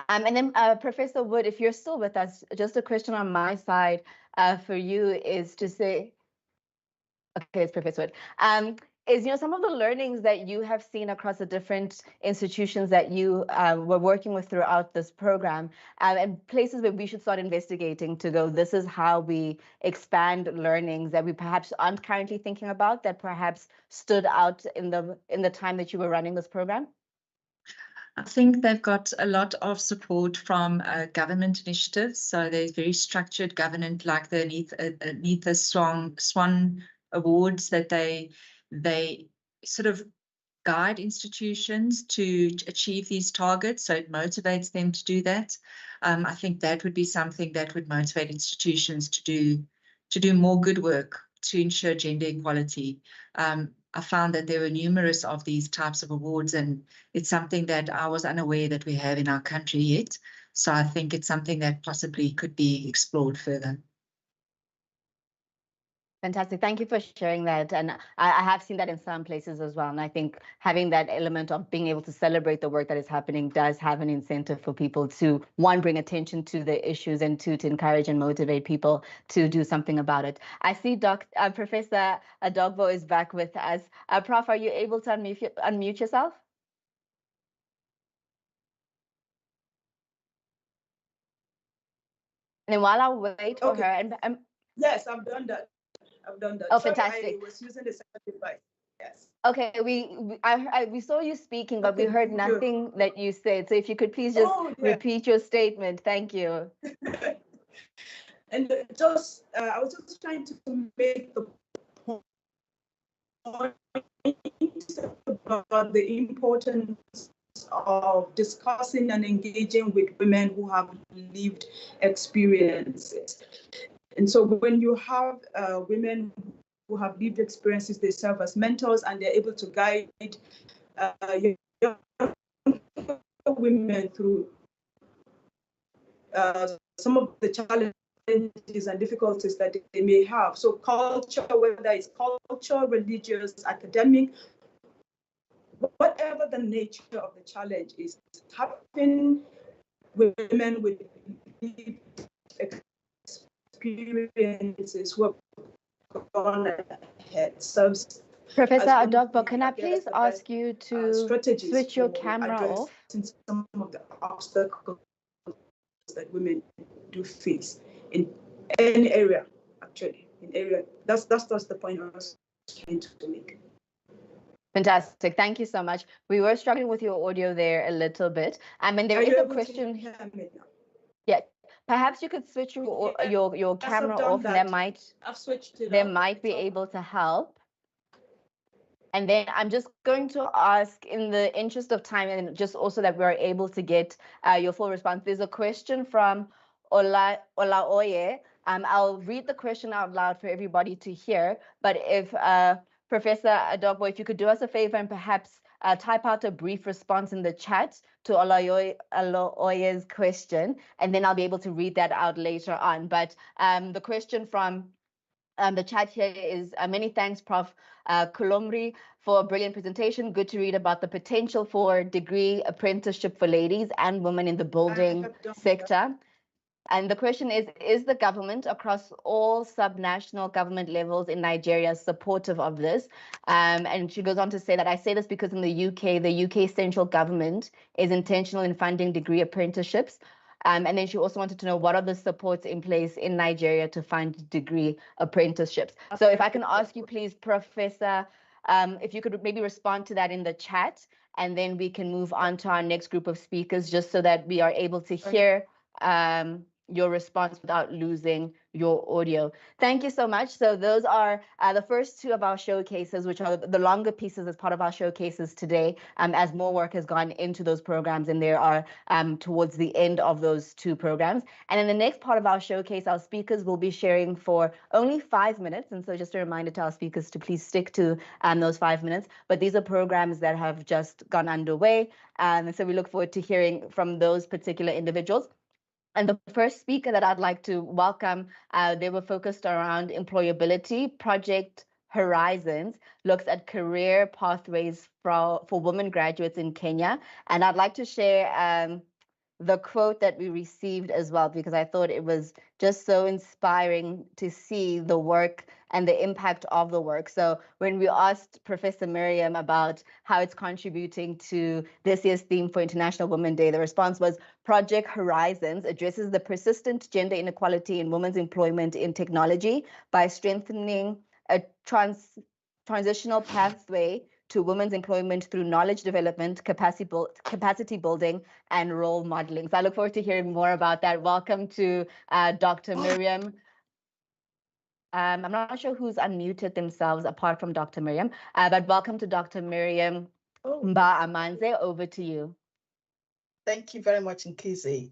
And then Professor Wood, if you're still with us, just a question on my side for you is to say, okay, it's Professor Wood. Is some of the learnings that you have seen across the different institutions that you were working with throughout this program, and places where we should start investigating to go, this is how we expand learnings that we perhaps aren't currently thinking about, that perhaps stood out in the time that you were running this program? I think they've got a lot of support from government initiatives. So there's very structured government, like the NEITA SWAN awards, that they sort of guide institutions to achieve these targets. So it motivates them to do that. I think that would be something that would motivate institutions to do more good work to ensure gender equality. I found that there were numerous of these types of awards, and it's something that I was unaware that we have in our country yet. So I think it's something that possibly could be explored further. Fantastic. Thank you for sharing that. And I have seen that in some places as well. And I think having that element of being able to celebrate the work that is happening does have an incentive for people to, one, bring attention to the issues, and two, to encourage and motivate people to do something about it. I see Professor Adogbo is back with us. Prof, are you able to unmute yourself? And then while I wait for her, and yes, I've done that. Oh, Sorry, fantastic. I was using the second device. Yes. Okay, we saw you speaking, but we heard nothing that you said. So if you could please just repeat your statement. Thank you. And just, I was just trying to make the point about the importance of discussing and engaging with women who have lived experiences. And so when you have women who have lived experiences, they serve as mentors, and they're able to guide young women through some of the challenges and difficulties that they may have. So culture, whether it's culture, religious, academic, whatever the nature of the challenge is, having women with experiences who have gone ahead serves. Professor Adogbo, can I please ask you to switch your camera off? Some of the obstacles that women do face in any area, actually, that's the point I was trying to make. Fantastic. Thank you so much. We were struggling with your audio there a little bit. And there is a question. Yeah, perhaps you could switch your camera off, and that might be able to help. And then I'm just going to ask, in the interest of time, and just also that we're able to get your full response, there's a question from Olaoye. I'll read the question out loud for everybody to hear, but if Professor Adogbo, if you could do us a favor and perhaps type out a brief response in the chat to Olaoye's question, and then I'll be able to read that out later on. But the question from the chat here is, many thanks, Prof. Kulomri, for a brilliant presentation. Good to read about the potential for degree apprenticeship for ladies and women in the building sector. And the question is the government across all subnational government levels in Nigeria supportive of this? And she goes on to say that, I say this because in the UK central government is intentional in funding degree apprenticeships. And then she also wanted to know, what are the supports in place in Nigeria to fund degree apprenticeships? So if I can ask you, please, Professor, if you could maybe respond to that in the chat, and then we can move on to our next group of speakers, just so that we are able to hear your response without losing your audio. Thank you so much. So those are the first two of our showcases, which are the longer pieces as part of our showcases today, as more work has gone into those programs, and there are towards the end of those two programs. And in the next part of our showcase, our speakers will be sharing for only 5 minutes. And so just a reminder to our speakers to please stick to those 5 minutes. But these are programs that have just gone underway. And so we look forward to hearing from those particular individuals. And the first speaker that I'd like to welcome, they were focused around employability. Project Horizons looks at career pathways for women graduates in Kenya. And I'd like to share the quote that we received as well, because I thought it was just so inspiring to see the work and the impact of the work. So when we asked Professor Miriam about how it's contributing to this year's theme for International Women's Day, the response was, Project Horizons addresses the persistent gender inequality in women's employment in technology by strengthening a transitional pathway to women's employment through knowledge development, capacity building, and role modeling. So I look forward to hearing more about that. Welcome to Dr. Miriam. I'm not sure who's unmuted themselves apart from Dr. Miriam, but welcome to Dr. Miriam Mba Amanze. Over to you. Thank you very much, Nkizi.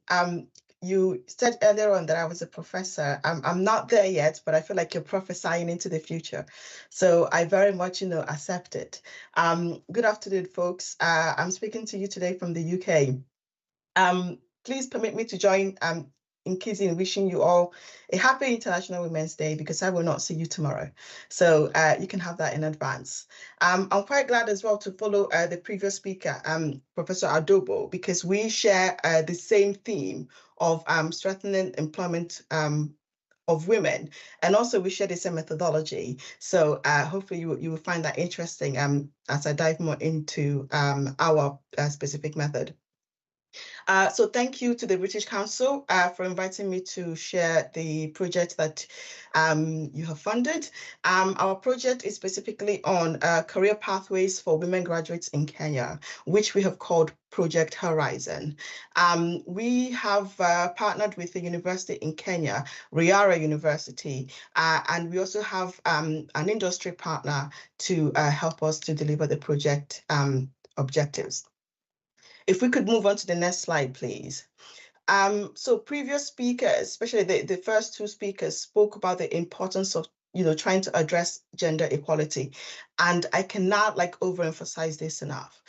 You said earlier on that I was a professor. I'm not there yet, but I feel like you're prophesying into the future. So I very much, accept it. Good afternoon, folks. I'm speaking to you today from the UK. Please permit me to join Nkizi in wishing you all a happy International Women's Day, because I will not see you tomorrow. So you can have that in advance. I'm quite glad as well to follow the previous speaker, Professor Adobo, because we share the same theme of strengthening employment of women, and also we share the same methodology. So hopefully you will find that interesting as I dive more into our specific method. So thank you to the British Council for inviting me to share the project that you have funded. Our project is specifically on career pathways for women graduates in Kenya, which we have called Project Horizon. We have partnered with the university in Kenya, Riara University, and we also have an industry partner to help us to deliver the project objectives. If we could move on to the next slide, please. So previous speakers, especially the first two speakers, spoke about the importance of trying to address gender equality. And I cannot overemphasize this enough.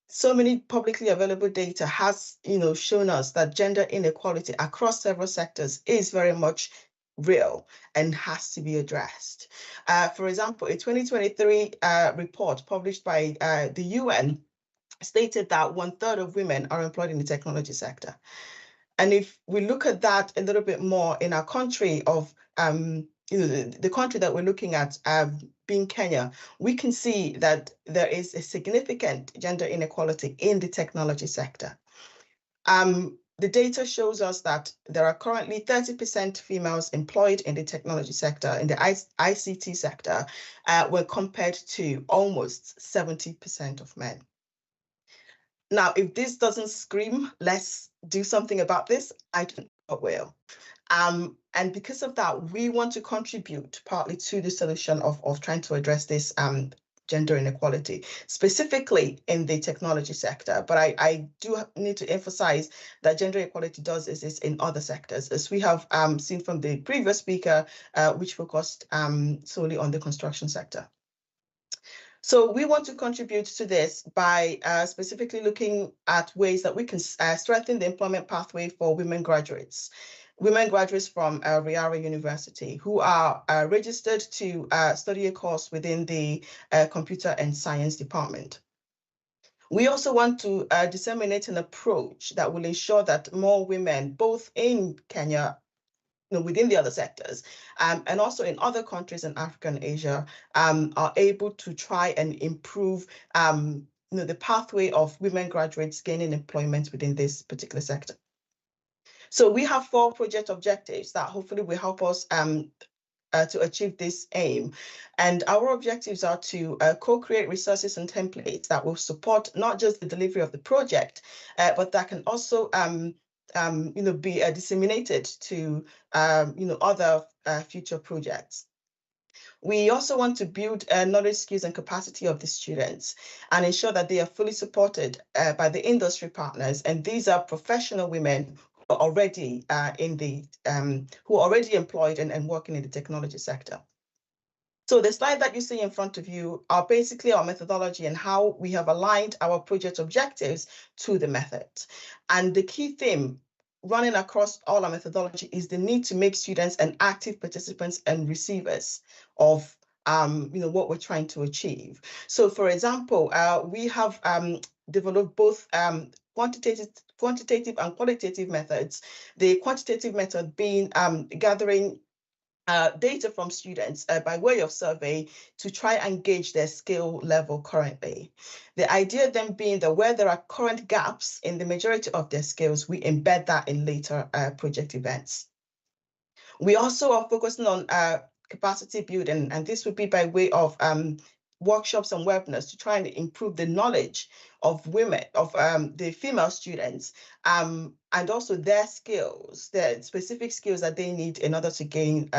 So many publicly available data has shown us that gender inequality across several sectors is very much real and has to be addressed. For example, a 2023 report published by the UN stated that 1/3 of women are employed in the technology sector. And if we look at that a little bit more in our country of, the country that we're looking at being Kenya, we can see that there is a significant gender inequality in the technology sector. The data shows us that there are currently 30% females employed in the technology sector, in the ICT sector, when compared to almost 70% of men. Now, if this doesn't scream, let's do something about this, I don't know what will. And because of that, we want to contribute partly to the solution of trying to address this gender inequality, specifically in the technology sector. But I do need to emphasize that gender equality does exist in other sectors, as we have seen from the previous speaker, which focused solely on the construction sector. So we want to contribute to this by specifically looking at ways that we can strengthen the employment pathway for women graduates from Riara University who are registered to study a course within the computer and science department. We also want to disseminate an approach that will ensure that more women, both in Kenya, within the other sectors, and also in other countries in Africa and Asia, are able to try and improve the pathway of women graduates gaining employment within this particular sector. So we have 4 project objectives that hopefully will help us to achieve this aim. And our objectives are to co-create resources and templates that will support not just the delivery of the project, but that can also be disseminated to other future projects. We also want to build knowledge, skills, and capacity of the students and ensure that they are fully supported by the industry partners. And these are professional women who are already who are already employed and working in the technology sector. So the slide that you see in front of you are basically our methodology and how we have aligned our project objectives to the method. And the key theme running across all our methodology is the need to make students an active participants and receivers of what we're trying to achieve. So for example, we have developed both quantitative and qualitative methods. The quantitative method being gathering data from students by way of survey to try and gauge their skill level currently. The idea then being that where there are current gaps in the majority of their skills, we embed that in later project events. We also are focusing on capacity building, and this would be by way of workshops and webinars to try and improve the knowledge of women, of the female students, and also their skills, their specific skills that they need in order to gain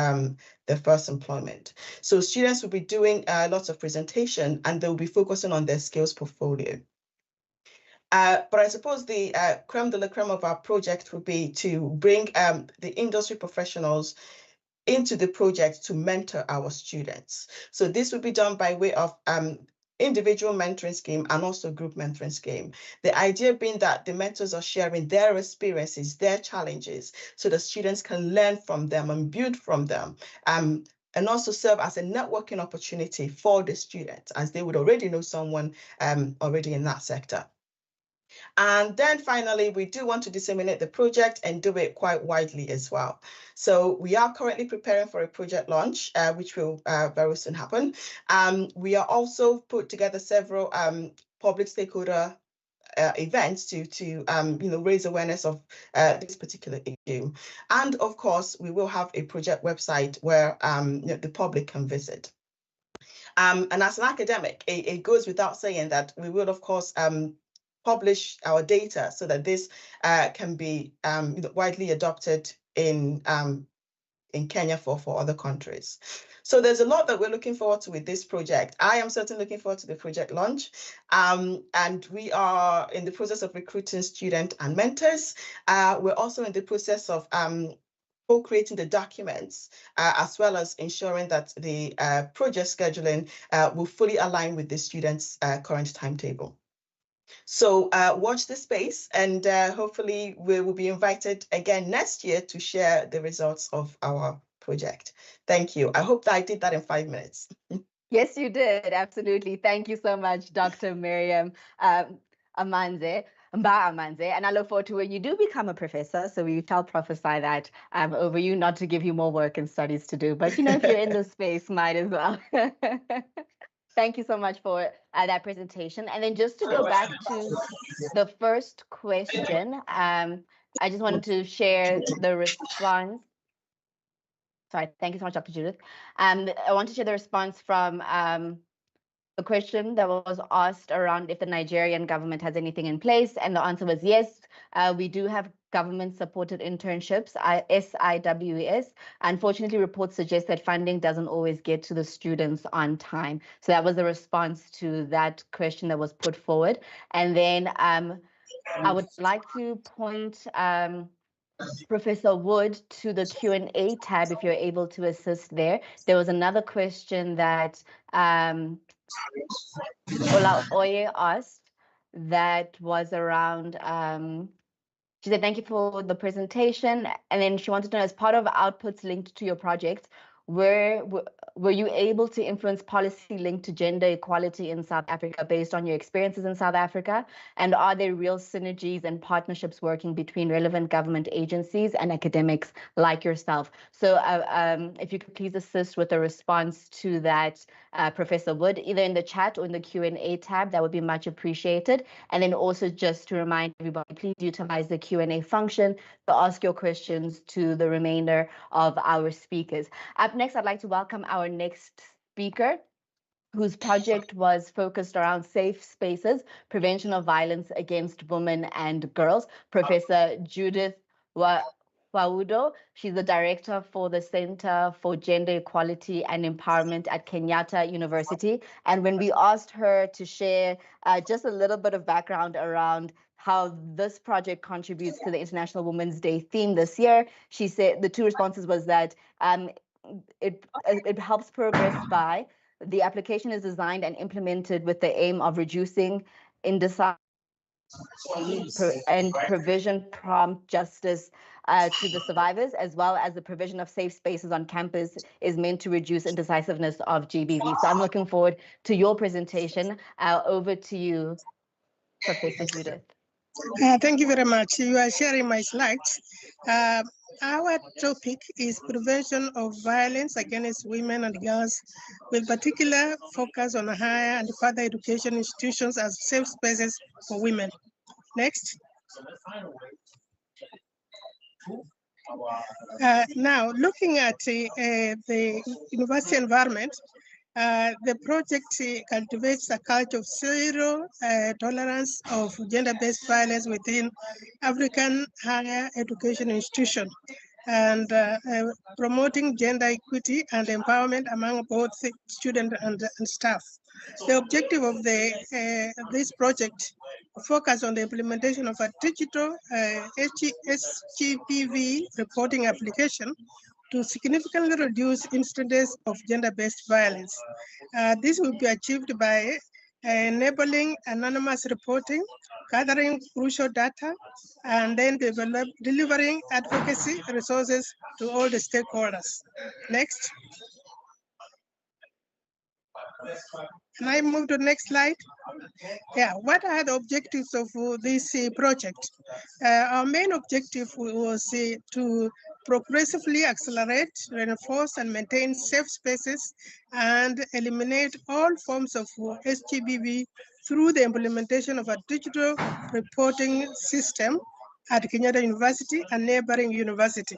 their first employment. So students will be doing lots of presentation and they'll be focusing on their skills portfolio. But I suppose the creme de la creme of our project would be to bring the industry professionals into the project to mentor our students. So this will be done by way of individual mentoring scheme and also group mentoring scheme. The idea being that the mentors are sharing their experiences, their challenges, so the students can learn from them and build from them. And also serve as a networking opportunity for the students, as they would already know someone already in that sector. And then finally, we do want to disseminate the project and do it quite widely as well. So we are currently preparing for a project launch, which will very soon happen. We are also put together several public stakeholder events to raise awareness of this particular issue. And of course, we will have a project website where the public can visit. And as an academic, it goes without saying that we will, of course, publish our data so that this can be widely adopted in Kenya for other countries. So there's a lot that we're looking forward to with this project. I am certainly looking forward to the project launch. And we are in the process of recruiting students and mentors. We're also in the process of co-creating the documents, as well as ensuring that the project scheduling will fully align with the students' current timetable. So watch this space, and hopefully we will be invited again next year to share the results of our project. Thank you. I hope that I did that in 5 minutes. Yes, you did. Absolutely. Thank you so much, Dr. Miriam Amanze. And I look forward to when you do become a professor. So we shall prophesy that over you, not to give you more work and studies to do, but if you're in this space, might as well. Thank you so much for that presentation. And then just to go back to the first question, I just wanted to share the response. Sorry, thank you so much, Dr. Judith. I want to share the response from the question that was asked around if the Nigerian government has anything in place. And the answer was yes, we do have government-supported internships, SIWES. Unfortunately, reports suggest that funding doesn't always get to the students on time. So that was the response to that question that was put forward. And then I would like to point Professor Wood to the Q&A tab if you're able to assist there. There was another question that Ola Oye asked that was around, she said, thank you for the presentation. And then she wanted to know, as part of outputs linked to your project, were you able to influence policy linked to gender equality in South Africa based on your experiences in South Africa? And are there real synergies and partnerships working between relevant government agencies and academics like yourself? So if you could please assist with a response to that, Professor Wood, either in the chat or in the Q&A tab, that would be much appreciated. And then also just to remind everybody, please utilize the Q&A function to ask your questions to the remainder of our speakers. Up next, I'd like to welcome our next speaker, whose project was focused around safe spaces, prevention of violence against women and girls, Professor Judith Waudo. She's the director for the Center for Gender Equality and Empowerment at Kenyatta University. And when we asked her to share just a little bit of background around how this project contributes to the International Women's Day theme this year, she said the two responses was that it helps progress by the application is designed and implemented with the aim of reducing indecisive and provision prompt justice to the survivors, as well as the provision of safe spaces on campus is meant to reduce indecisiveness of GBV. So I'm looking forward to your presentation. Over to you, Professor Judith. Thank you very much. You are sharing my slides. Our topic is prevention of violence against women and girls, with particular focus on higher and further education institutions as safe spaces for women. Next. Now, looking at the university environment, the project cultivates a culture of zero tolerance of gender-based violence within African higher education institutions. and promoting gender equity and empowerment among both students and staff. The objective of this project focus on the implementation of a digital SGPV reporting application to significantly reduce incidents of gender-based violence. This will be achieved by enabling anonymous reporting, gathering crucial data, and then delivering advocacy resources to all the stakeholders. Next. Can I move to the next slide? Yeah, what are the objectives of this project? Our main objective was to progressively accelerate, reinforce, and maintain safe spaces and eliminate all forms of SGBV through the implementation of a digital reporting system at Kenyatta University and neighboring university.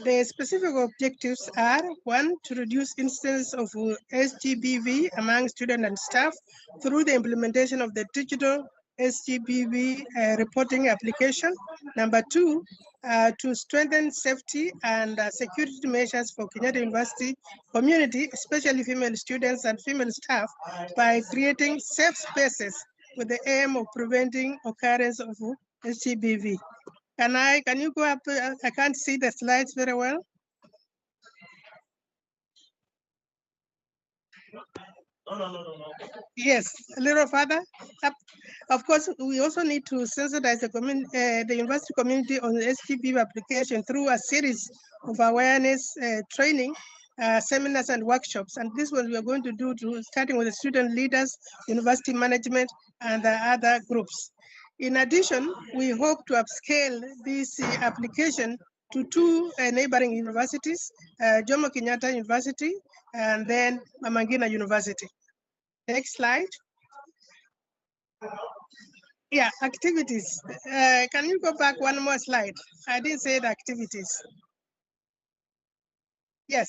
The specific objectives are: one, to reduce instances of SGBV among students and staff through the implementation of the digital SGBV reporting application. Number two, to strengthen safety and security measures for Kenyatta University community, especially female students and female staff, by creating safe spaces with the aim of preventing occurrence of SGBV. Can you go up? I can't see the slides very well. No. Yes, a little further up. Of course, we also need to sensitize the university community on the SGBV application through a series of awareness training, seminars and workshops. And this one we are going to do starting with the student leaders, university management, and the other groups. In addition, we hope to upscale this application to two neighboring universities, Jomo Kenyatta University and then Mama Ngina University. Next slide. Yeah, activities. Can you go back one more slide? I didn't say the activities. Yes.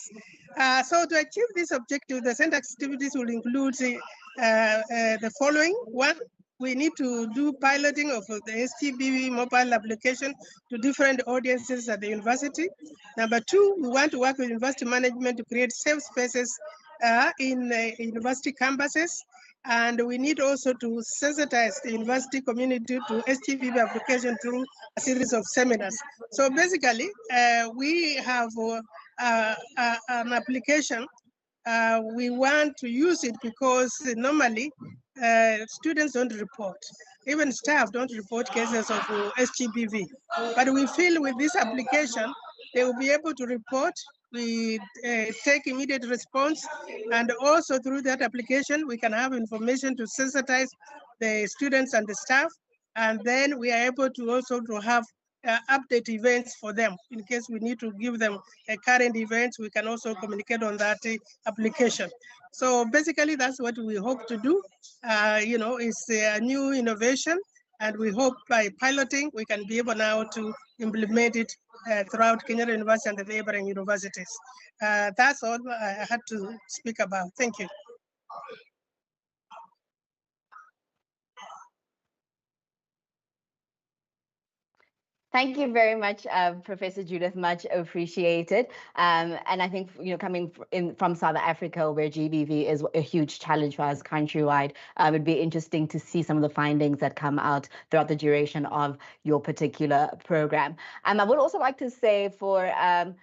So to achieve this objective, the center activities will include the following. One, we need to do piloting of the SGBV mobile application to different audiences at the university. Number two, we want to work with university management to create safe spaces in university campuses. And we need also to sensitize the university community to SGBV application through a series of seminars. So basically, we have an application. We want to use it because normally students don't report. Even staff don't report cases of SGBV. But we feel with this application, they will be able to report. We take immediate response, and also through that application, we can have information to sensitize the students and the staff, and then we are able to also to have update events for them. In case we need to give them current events, we can also communicate on that application. So basically, that's what we hope to do. It's a new innovation, and we hope by piloting, we can be able now to implement it throughout Kenyatta University and the neighboring universities. That's all I had to speak about. Thank you. Thank you very much, Professor Judith, much appreciated. And I think, coming from South Africa, where GBV is a huge challenge for us countrywide, it'd be interesting to see some of the findings that come out throughout the duration of your particular program. I would also like to say for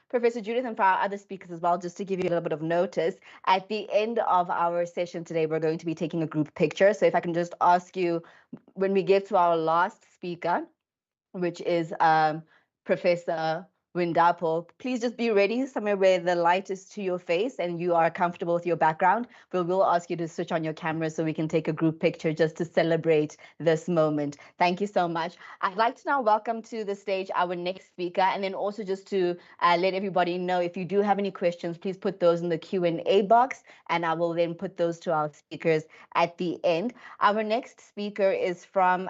Professor Judith and for our other speakers as well, just to give you a little bit of notice, at the end of our session today, we're going to be taking a group picture. So if I can just ask you, when we get to our last speaker, which is Professor Windapo, please just be ready somewhere where the light is to your face and you are comfortable with your background. We'll ask you to switch on your camera so we can take a group picture just to celebrate this moment. Thank you so much. I'd like to now welcome to the stage our next speaker, and then also just to let everybody know, if you do have any questions, please put those in the Q&A box, and I will then put those to our speakers at the end. Our next speaker is from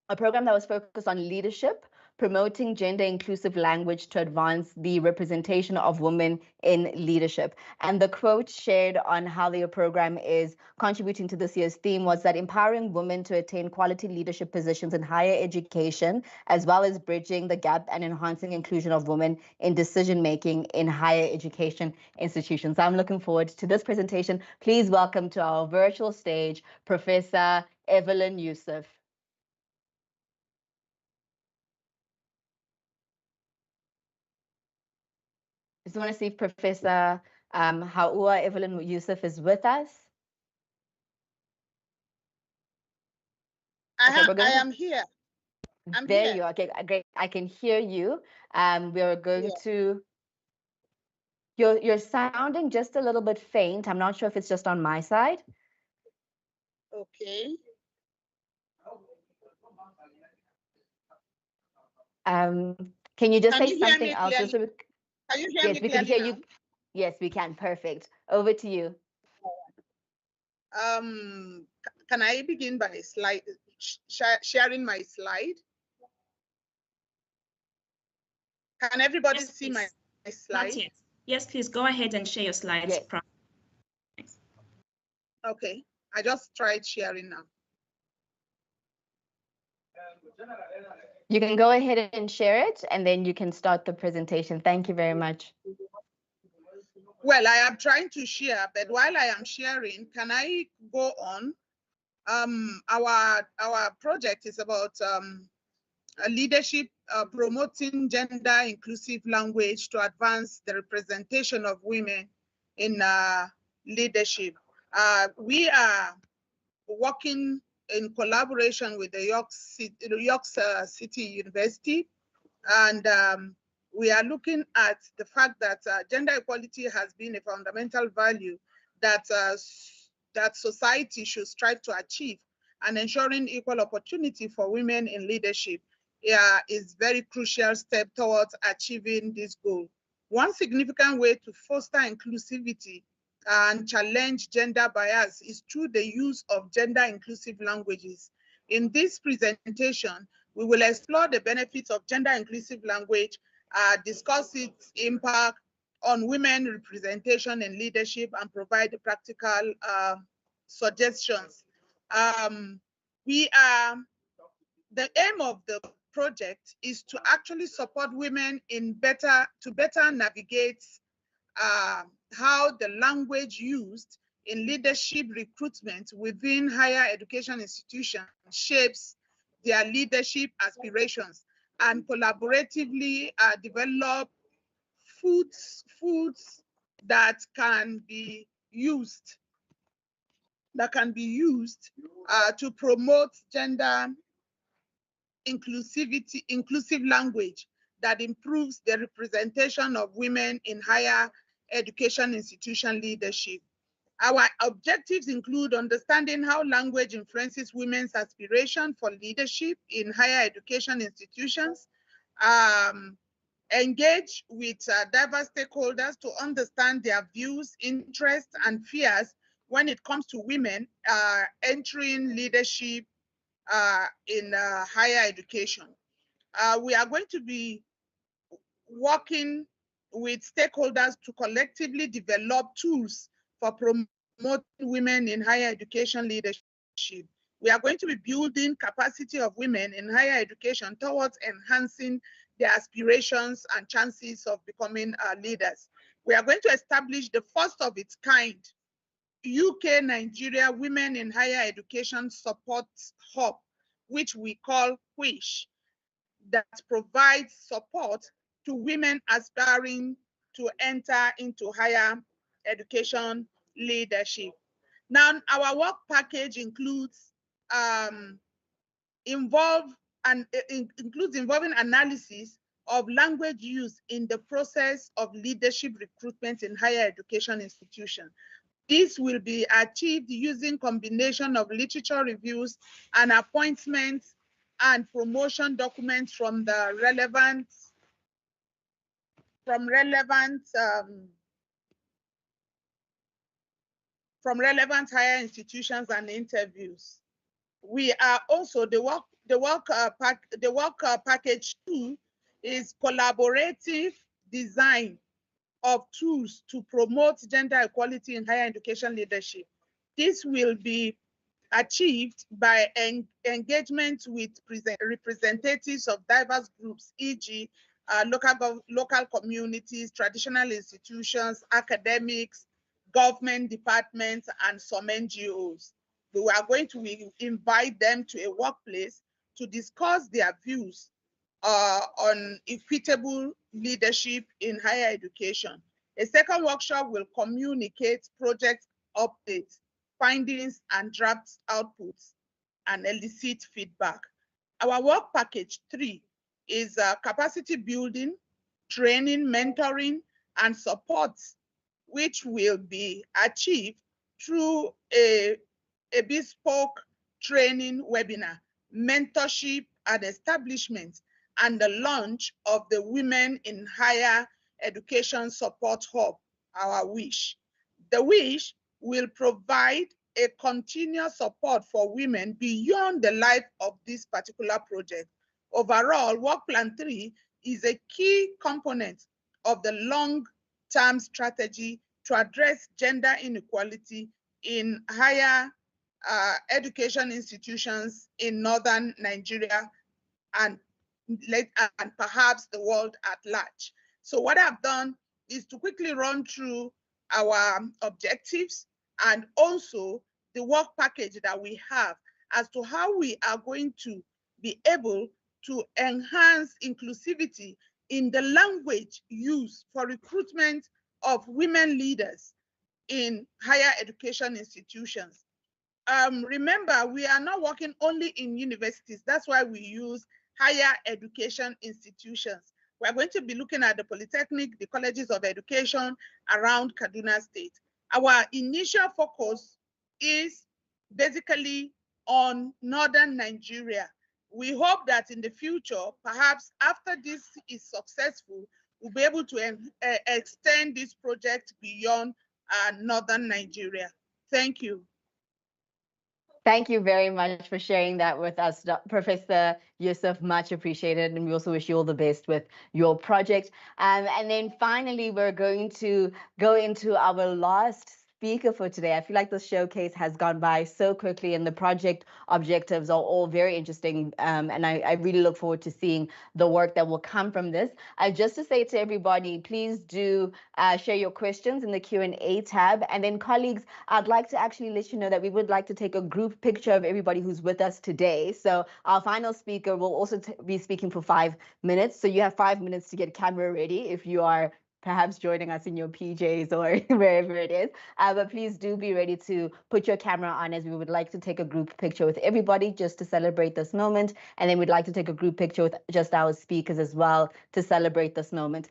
a program that was focused on leadership promoting gender-inclusive language to advance the representation of women in leadership. And the quote shared on how their program is contributing to this year's theme was that empowering women to attain quality leadership positions in higher education, as well as bridging the gap and enhancing inclusion of women in decision-making in higher education institutions. I'm looking forward to this presentation. Please welcome to our virtual stage, Professor Evelyn Yusuf. Just want to see if Professor Haua Evelyn Yusuf is with us. I am here. There you are. Okay, great. I can hear you. We are going to. You're sounding just a little bit faint. I'm not sure if it's just on my side. Okay. Can you just say something else? Can you hear me Yes, we can hear now? you. Yes, we can. Perfect. Over to you. Can I begin by sharing my slide? Can everybody see my slide? Not yet. Yes, please go ahead and share your slides. Yes. Okay, I just tried sharing now. You can go ahead and share it, and then you can start the presentation. Thank you very much. Well, I am trying to share, but while I am sharing, can I go on? Our project is about leadership, promoting gender inclusive language to advance the representation of women in leadership. We are working in collaboration with the York City University, and we are looking at the fact that gender equality has been a fundamental value that that society should strive to achieve, and ensuring equal opportunity for women in leadership is very crucial step towards achieving this goal. One significant way to foster inclusivity and challenge gender bias is through the use of gender inclusive languages. In this presentation, we will explore the benefits of gender inclusive language, discuss its impact on women representation in leadership, and provide practical suggestions. The aim of the project is to actually support women in better navigate how the language used in leadership recruitment within higher education institutions shapes their leadership aspirations, and collaboratively develop foods that can be used to promote gender inclusive language that improves the representation of women in higher education institution leadership. Our objectives include understanding how language influences women's aspiration for leadership in higher education institutions, engage with diverse stakeholders to understand their views, interests, and fears when it comes to women entering leadership in higher education. We are going to be working with stakeholders to collectively develop tools for promoting women in higher education leadership. We are going to be building capacity of women in higher education towards enhancing their aspirations and chances of becoming leaders. We are going to establish the first of its kind UK Nigeria Women in Higher Education Support Hub, which we call WISH, that provides support to women aspiring to enter into higher education leadership. Now, our work package includes involving analysis of language use in the process of leadership recruitment in higher education institutions. This will be achieved using combination of literature reviews and appointments and promotion documents from the relevant higher institutions and interviews. We are also, the work the work package 2 is collaborative design of tools to promote gender equality in higher education leadership. This will be achieved by engagement with representatives of diverse groups, e.g. Local communities, traditional institutions, academics, government departments, and some NGOs. We are going to invite them to a workplace to discuss their views on equitable leadership in higher education. A second workshop will communicate project updates, findings, and draft outputs, and elicit feedback. Our work package 3 is capacity building, training, mentoring, and support, which will be achieved through a bespoke training webinar, mentorship and establishment, and the launch of the Women in Higher Education Support Hub, our WISH. The WISH will provide a continuous support for women beyond the life of this particular project. Overall, Work Plan 3 is a key component of the long-term strategy to address gender inequality in higher education institutions in northern Nigeria and perhaps the world at large. So what I've done is to quickly run through our objectives and also the work package that we have as to how we are going to be able to enhance inclusivity in the language used for recruitment of women leaders in higher education institutions. Remember, we are not working only in universities. That's why we use higher education institutions. We're going to be looking at the polytechnic, the colleges of education around Kaduna State. Our initial focus is basically on northern Nigeria. We hope that in the future, perhaps after this is successful, we'll be able to extend this project beyond northern Nigeria. Thank you. Thank you very much for sharing that with us, Professor Yusuf. Much appreciated. And we also wish you all the best with your project. And then finally, we're going to go into our last speaker for today. I feel like the showcase has gone by so quickly and the project objectives are all very interesting. And I really look forward to seeing the work that will come from this. Just to say to everybody, please do share your questions in the Q&A tab. And then colleagues, I'd like to actually let you know that we would like to take a group picture of everybody who's with us today. So our final speaker will also be speaking for 5 minutes. So you have 5 minutes to get camera ready if you are perhaps joining us in your PJs or wherever it is. But please do be ready to put your camera on, as we would like to take a group picture with everybody just to celebrate this moment. And then we'd like to take a group picture with just our speakers as well to celebrate this moment.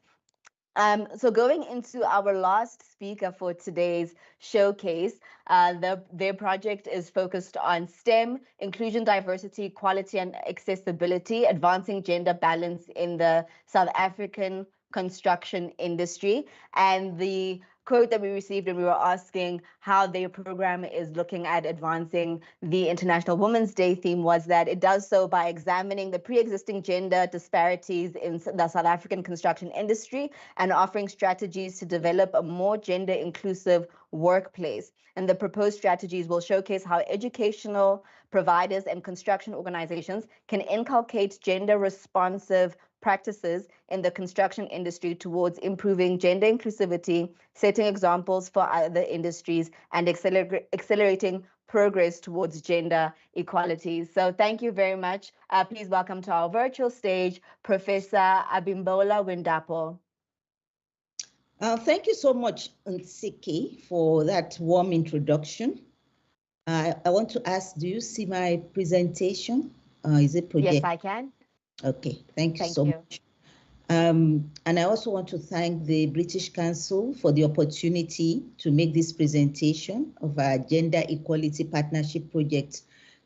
So going into our last speaker for today's showcase, their project is focused on STEM, inclusion, diversity, equality, and accessibility, advancing gender balance in the South African construction industry. And the quote that we received when we were asking how their program is looking at advancing the International Women's Day theme was that it does so by examining the pre-existing gender disparities in the South African construction industry and offering strategies to develop a more gender inclusive workplace. And the proposed strategies will showcase how educational providers and construction organizations can inculcate gender responsive practices in the construction industry towards improving gender inclusivity, setting examples for other industries, and accelerating progress towards gender equality. So thank you very much. Please welcome to our virtual stage, Professor Abimbola Windapo. Thank you so much, Nsiki, for that warm introduction. I want to ask, do you see my presentation? Is it projected? Yes, I can. Okay, thank you so much. And I also want to thank the British Council for the opportunity to make this presentation of our Gender Equality Partnership Project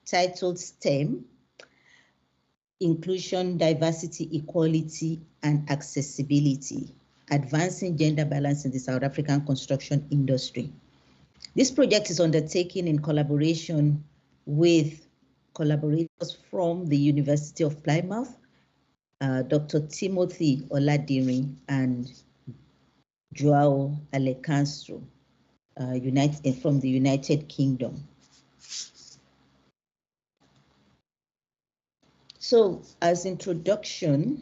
titled STEM, Inclusion, Diversity, Equality, and Accessibility, Advancing Gender Balance in the South African Construction Industry. This project is undertaken in collaboration with collaborators from the University of Plymouth, Dr. Timothy Oladirin and Joao Alecanstro, from the United Kingdom. So as introduction,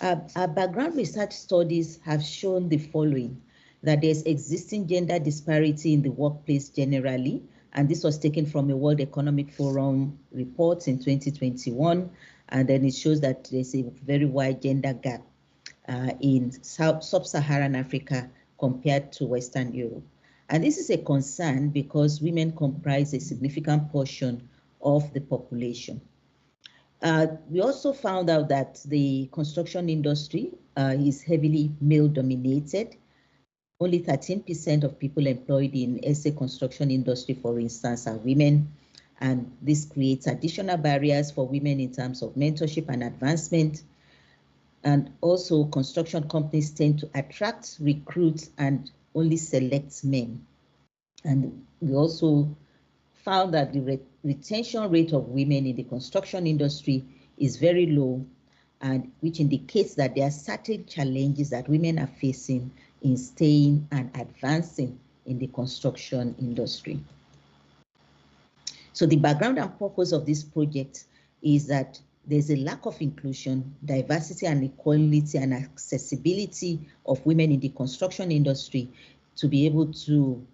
our background research studies have shown the following: that there's existing gender disparity in the workplace generally, and this was taken from a World Economic Forum report in 2021, and then it shows that there's a very wide gender gap in Sub-Saharan Africa compared to Western Europe. And this is a concern because women comprise a significant portion of the population. We also found out that the construction industry is heavily male-dominated. Only 13% of people employed in SA construction industry, for instance, are women. And this creates additional barriers for women in terms of mentorship and advancement. And also construction companies tend to attract, recruit, and only select men. And we also found that the retention rate of women in the construction industry is very low, and which indicates that there are certain challenges that women are facing in staying and advancing in the construction industry. So the background and purpose of this project is that there's a lack of inclusion, diversity and equality and accessibility of women in the construction industry to be able to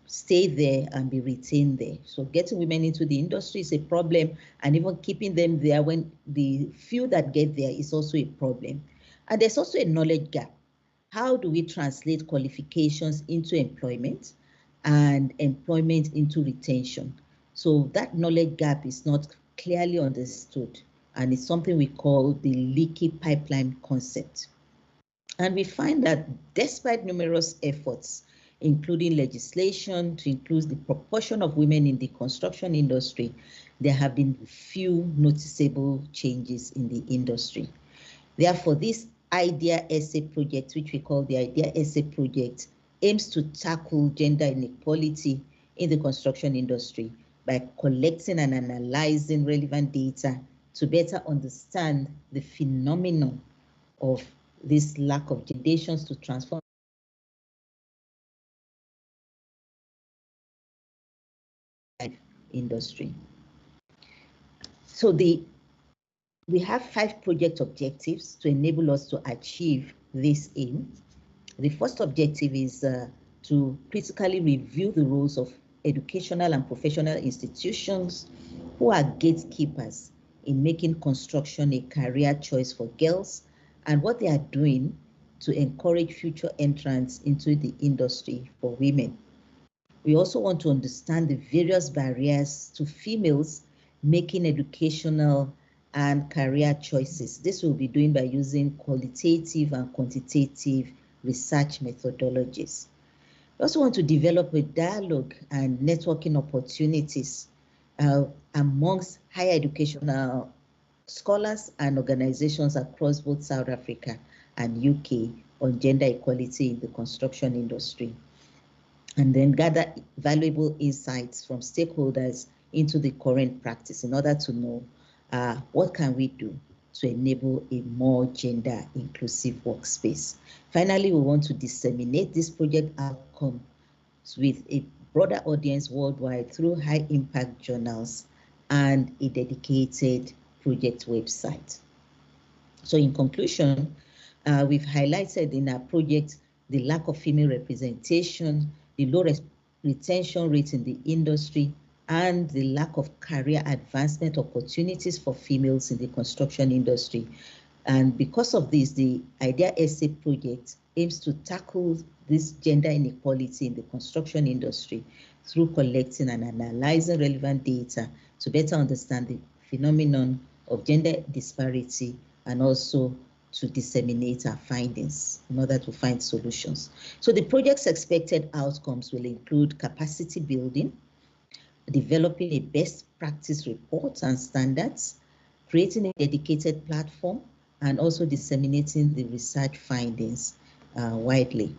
stay there and be retained there. So getting women into the industry is a problem, and even keeping them there when the few that get there is also a problem. And there's also a knowledge gap. How do we translate qualifications into employment and employment into retention? So that knowledge gap is not clearly understood, and it's something we call the leaky pipeline concept. And we find that despite numerous efforts, including legislation to increase the proportion of women in the construction industry, there have been few noticeable changes in the industry. Therefore, this IDEA SA project, which we call the IDEA SA project, aims to tackle gender inequality in the construction industry by collecting and analyzing relevant data to better understand the phenomenon of this lack of generations to transform industry. So we have 5 project objectives to enable us to achieve this aim. The first objective is to critically review the roles of educational and professional institutions who are gatekeepers in making construction a career choice for girls, and what they are doing to encourage future entrants into the industry for women. We also want to understand the various barriers to females making educational and career choices. This we'll be doing by using qualitative and quantitative research methodologies. We also want to develop a dialogue and networking opportunities amongst higher educational scholars and organizations across both South Africa and UK on gender equality in the construction industry, and then gather valuable insights from stakeholders into the current practice in order to know what can we do to enable a more gender inclusive workspace. Finally, we want to disseminate this project outcome with a broader audience worldwide through high impact journals and a dedicated project website. So in conclusion, we've highlighted in our project the lack of female representation, the low retention rate in the industry, and the lack of career advancement opportunities for females in the construction industry. And because of this, the IDEA SA project aims to tackle this gender inequality in the construction industry through collecting and analyzing relevant data to better understand the phenomenon of gender disparity, and also to disseminate our findings in order to find solutions. So the project's expected outcomes will include capacity building, developing a best practice report and standards, creating a dedicated platform, and also disseminating the research findings widely.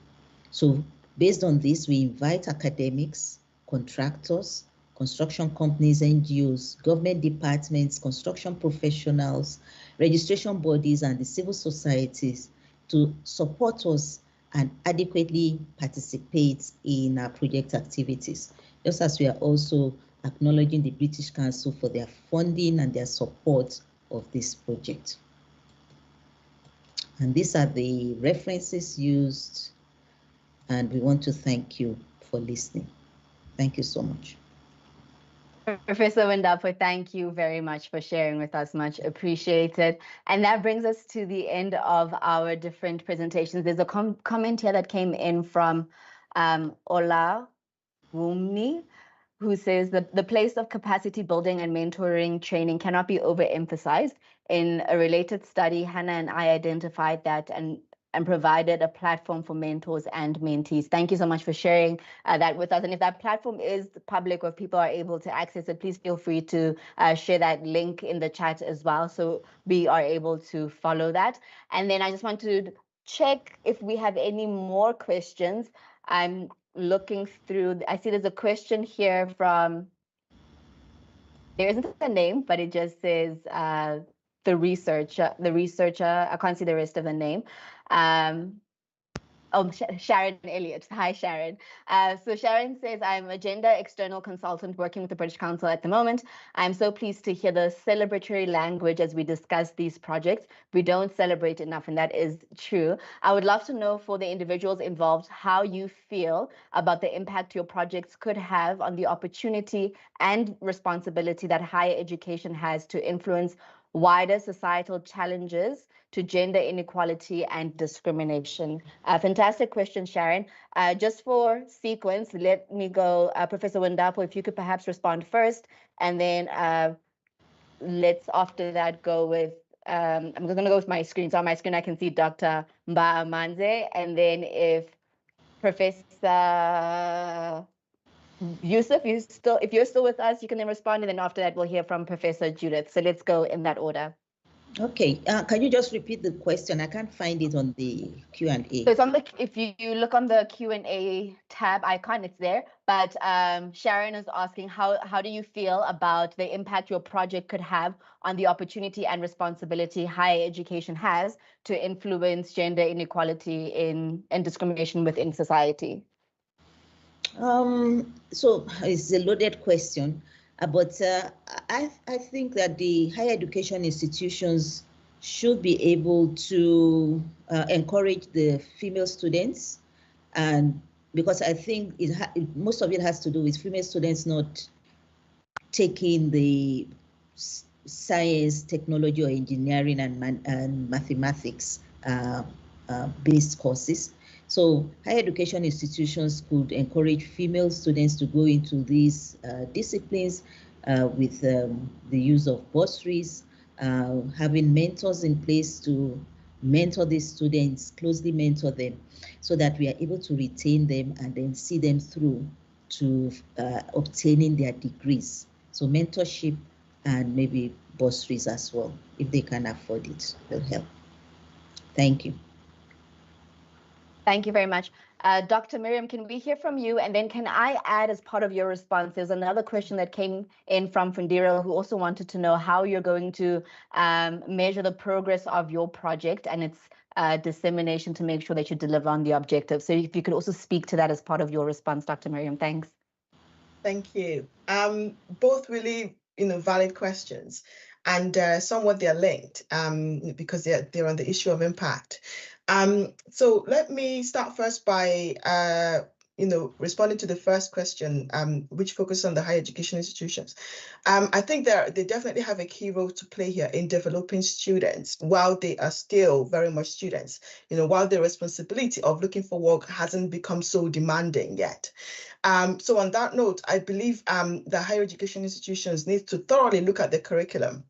So based on this, we invite academics, contractors, construction companies, NGOs, government departments, construction professionals, registration bodies, and the civil societies to support us and adequately participate in our project activities. Just as we are also acknowledging the British Council for their funding and their support of this project. And these are the references used, and we want to thank you for listening. Thank you so much. Professor Wendapo, thank you very much for sharing with us. Much appreciated. And that brings us to the end of our different presentations. There's a comment here that came in from Ola Wumni, who says that the place of capacity building and mentoring training cannot be overemphasized. In a related study, Hannah and I identified that and provided a platform for mentors and mentees. Thank you so much for sharing that with us. And if that platform is public or if people are able to access it, please feel free to share that link in the chat as well, so we are able to follow that. And then I just want to check if we have any more questions. I'm looking through, I see there's a question here from, there isn't a name, but it just says the researcher, I can't see the rest of the name. Sharon Elliott. Hi, Sharon. So Sharon says, I'm a gender external consultant working with the British Council at the moment. I'm so pleased to hear the celebratory language as we discuss these projects. We don't celebrate enough, and that is true. I would love to know for the individuals involved how you feel about the impact your projects could have on the opportunity and responsibility that higher education has to influence wider societal challenges to gender inequality and discrimination. Fantastic question, Sharon. Just for sequence, let me go, Professor Wendapo, if you could perhaps respond first, and then let's after that go with, I'm going to go with my screen. So on my screen, I can see Dr. Mba Manze, and then if Professor Yusuf, if you're still with us, you can then respond, and then after that, we'll hear from Professor Judith. So let's go in that order. Okay, can you just repeat the question? I can't find it on the Q&A. So it's on the, if you look on the Q&A tab icon, it's there. But Sharon is asking, how do you feel about the impact your project could have on the opportunity and responsibility higher education has to influence gender inequality and discrimination within society? So it's a loaded question. But I think that the higher education institutions should be able to encourage the female students, and because I think most of it has to do with female students not taking the science, technology, or engineering and mathematics based courses. So higher education institutions could encourage female students to go into these disciplines with the use of bursaries, having mentors in place to mentor these students, closely mentor them, so that we are able to retain them and then see them through to obtaining their degrees. So mentorship and maybe bursaries as well, if they can afford it, will help. Thank you. Thank you very much. Dr. Miriam, can we hear from you? And then can I add as part of your response, there's another question that came in from Fundira, who also wanted to know how you're going to measure the progress of your project and its dissemination to make sure that you deliver on the objective. So if you could also speak to that as part of your response, Dr. Miriam, thanks. Thank you. Both really, valid questions, and somewhat they're linked because they're on the issue of impact. So let me start first by, responding to the first question, which focuses on the higher education institutions. I think they definitely have a key role to play here in developing students while they are still very much students, while the responsibility of looking for work hasn't become so demanding yet. So on that note, I believe the higher education institutions need to thoroughly look at the curriculum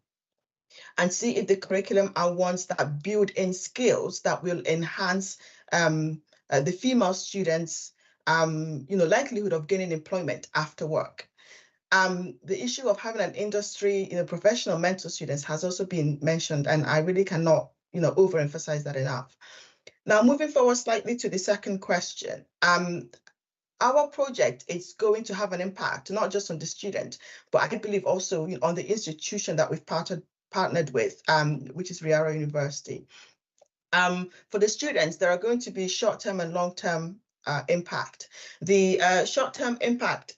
and see if the curriculum are ones that build in skills that will enhance the female students' likelihood of gaining employment after work. The issue of having an industry, professional mentor students has also been mentioned, and I really cannot, overemphasize that enough. Now, moving forward slightly to the second question. our project is going to have an impact, not just on the student, but I believe also on the institution that we've partnered with, which is Riara University. For the students, there are going to be short-term and long-term impact. The short-term impact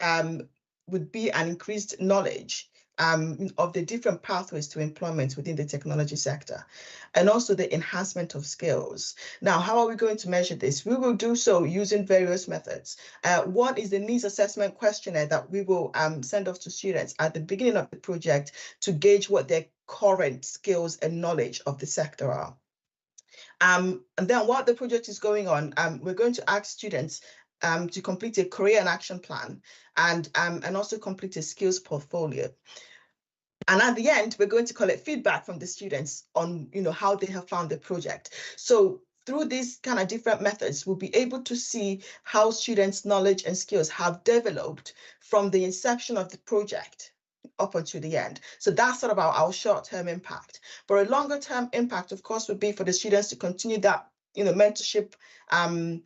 would be an increased knowledge of the different pathways to employment within the technology sector, and also the enhancement of skills. Now, how are we going to measure this? We will do so using various methods. One is the needs assessment questionnaire that we will send off to students at the beginning of the project to gauge what their current skills and knowledge of the sector are. And then while the project is going on, we're going to ask students to complete a career and action plan and also complete a skills portfolio. And at the end, we're going to collect feedback from the students on how they have found the project. So through these kind of different methods, we'll be able to see how students' knowledge and skills have developed from the inception of the project up until the end. So that's sort of our short-term impact. But a longer-term impact, of course, would be for the students to continue that mentorship and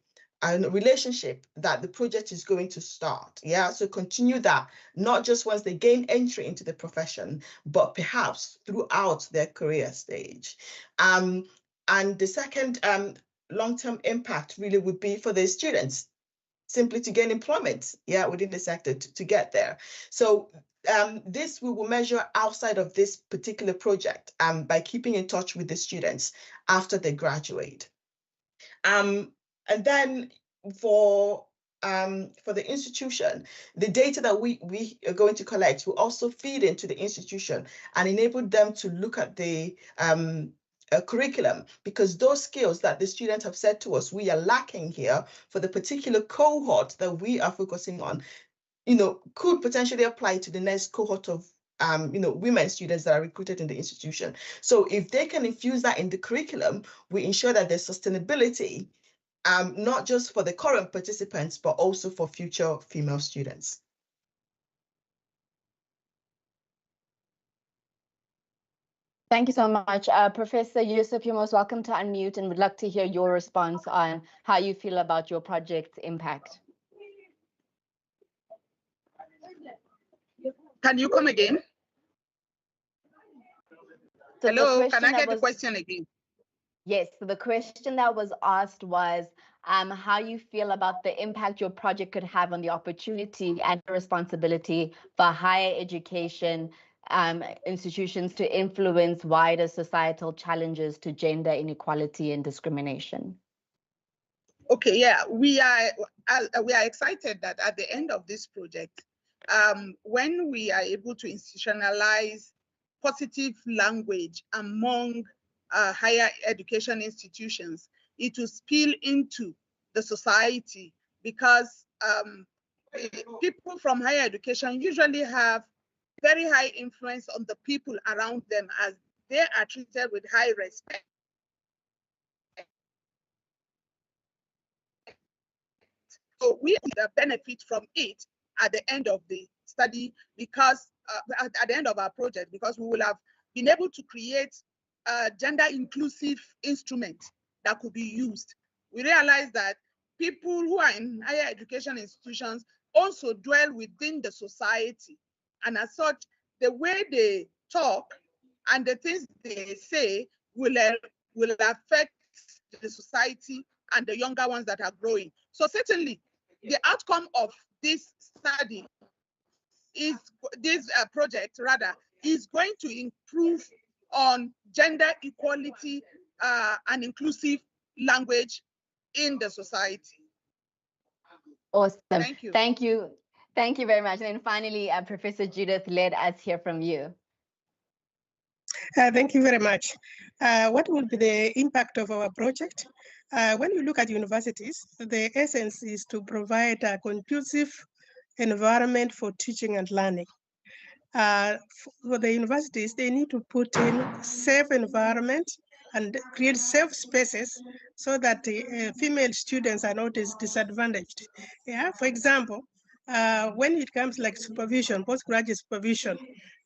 relationship that the project is going to start. Yeah, so continue that, not just once they gain entry into the profession, but perhaps throughout their career stage. And the second long-term impact really would be for the students simply to gain employment, within the sector to get there. So this we will measure outside of this particular project by keeping in touch with the students after they graduate. And then for the institution, the data that we are going to collect will also feed into the institution and enable them to look at the curriculum, because those skills that the students have said to us we are lacking here for the particular cohort that we are focusing on, could potentially apply to the next cohort of women students that are recruited in the institution. So if they can infuse that in the curriculum, we ensure that there's sustainability, not just for the current participants, but also for future female students. Thank you so much. Professor Yusuf, you're most welcome to unmute, and would like to hear your response on how you feel about your project's impact. Can you come again? So hello, can I get the question again? Yes, so the question that was asked was how you feel about the impact your project could have on the opportunity and responsibility for higher education institutions to influence wider societal challenges to gender inequality and discrimination. Okay, yeah, we are excited that at the end of this project, when we are able to institutionalize positive language among higher education institutions, it will spill into the society, because people from higher education usually have very high influence on the people around them, as they are treated with high respect. So we benefit from it at the end of the study, because at the end of our project, because we will have been able to create a gender inclusive instrument that could be used. We realize that people who are in higher education institutions also dwell within the society, and as such, the way they talk and the things they say will affect the society and the younger ones that are growing. So certainly, the outcome of this study is, this project rather, is going to improve on gender equality and inclusive language in the society. Awesome. Thank you. Thank you. Thank you very much. And then finally, Professor Judith, let us hear from you. Thank you very much. What will be the impact of our project? When you look at universities, the essence is to provide a conducive environment for teaching and learning. For the universities, they need to put in safe environment and create safe spaces so that female students are not as disadvantaged. Yeah, for example, when it comes like supervision, postgraduate supervision,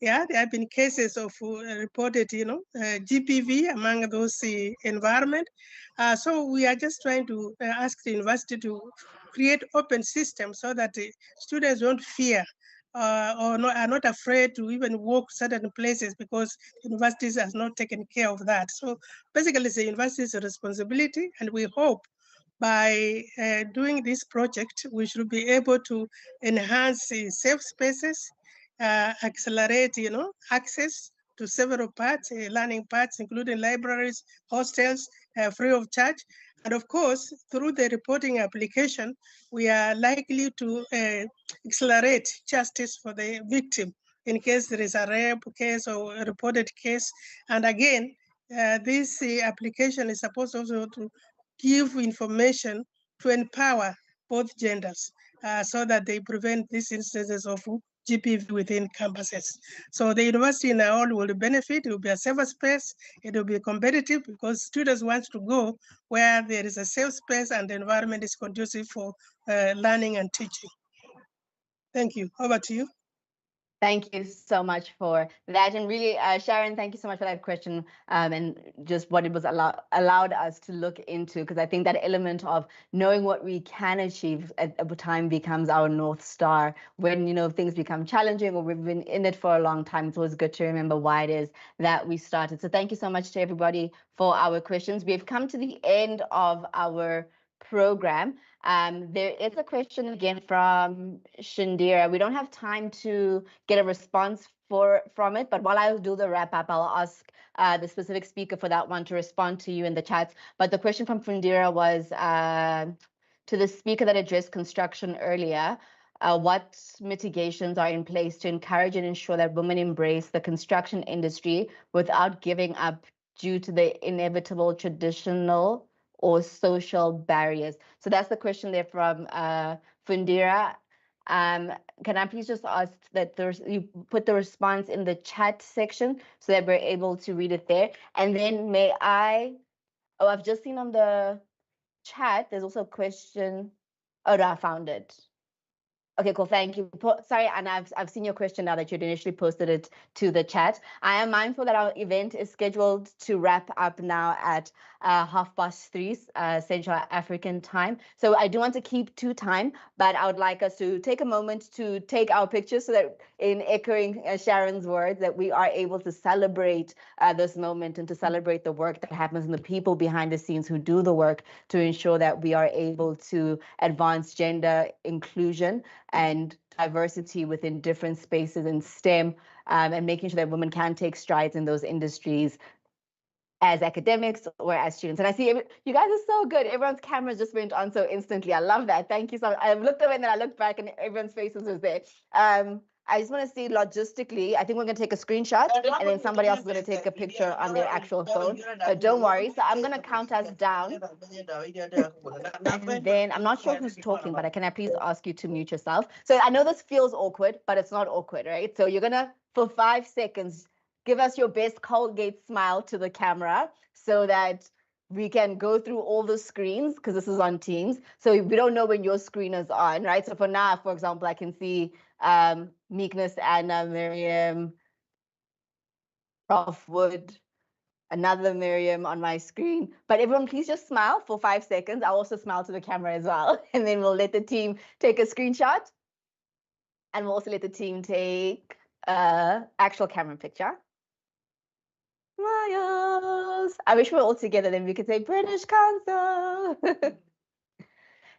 yeah, there have been cases of reported, GPV among those environment. So we are just trying to ask the university to create open systems so that the students don't fear or are not afraid to even walk certain places because universities has not taken care of that. So basically it's the university's responsibility, and we hope by doing this project, we should be able to enhance safe spaces, accelerate, access to several parts, learning parts, including libraries, hostels, free of charge. And of course, through the reporting application, we are likely to accelerate justice for the victim in case there is a rape case or a reported case. And again, this application is supposed also to give information to empower both genders so that they prevent these instances of GPV within campuses. So the university in all will benefit. It will be a safer space. It will be competitive because students want to go where there is a safe space and the environment is conducive for learning and teaching. Thank you. Over to you. Thank you so much for that. And really, Sharon, thank you so much for that question and just what it was allowed us to look into, because I think that element of knowing what we can achieve at a time becomes our North Star. When, things become challenging or we've been in it for a long time, it's always good to remember why it is that we started. So thank you so much to everybody for our questions. We've come to the end of our program. There is a question again from Shandira. We don't have time to get a response from it, but while I do the wrap up, I'll ask the specific speaker for that one to respond to you in the chats. But the question from Shandira was to the speaker that addressed construction earlier. What mitigations are in place to encourage and ensure that women embrace the construction industry without giving up due to the inevitable traditional or social barriers? So that's the question there from Fundira. Can I please just ask that you put the response in the chat section so that we're able to read it there? And then I've just seen on the chat, there's also a question. Oh, no, I found it. Okay, cool. Thank you. Sorry, and I've seen your question now that you'd initially posted it to the chat. I am mindful that our event is scheduled to wrap up now at 3:30 Central African time. So I do want to keep to time, but I would like us to take a moment to take our pictures so that, in echoing Sharon's words, that we are able to celebrate this moment and to celebrate the work that happens and the people behind the scenes who do the work to ensure that we are able to advance gender inclusion and diversity within different spaces in STEM, and making sure that women can take strides in those industries as academics or as students. And I see you guys are so good. Everyone's cameras just went on so instantly. I love that. Thank you so much. I looked away and then I looked back and everyone's faces was there. I just want to see logistically, I think we're going to take a screenshot and then somebody else is going to take a picture on their actual phone. But don't worry. So I'm going to count us down. And then I'm not sure who's talking, but can I please ask you to mute yourself? So I know this feels awkward, but it's not awkward, right? So you're going to, for 5 seconds, give us your best Colgate smile to the camera so that we can go through all the screens, because this is on Teams. So we don't know when your screen is on, right? So for now, for example, I can see Meekness, Anna, Miriam, Prof. Wood, another Miriam on my screen. But everyone, please just smile for 5 seconds. I'll also smile to the camera as well. And then we'll let the team take a screenshot. And we'll also let the team take an actual camera picture. Smiles. I wish we were all together, then we could say British Council.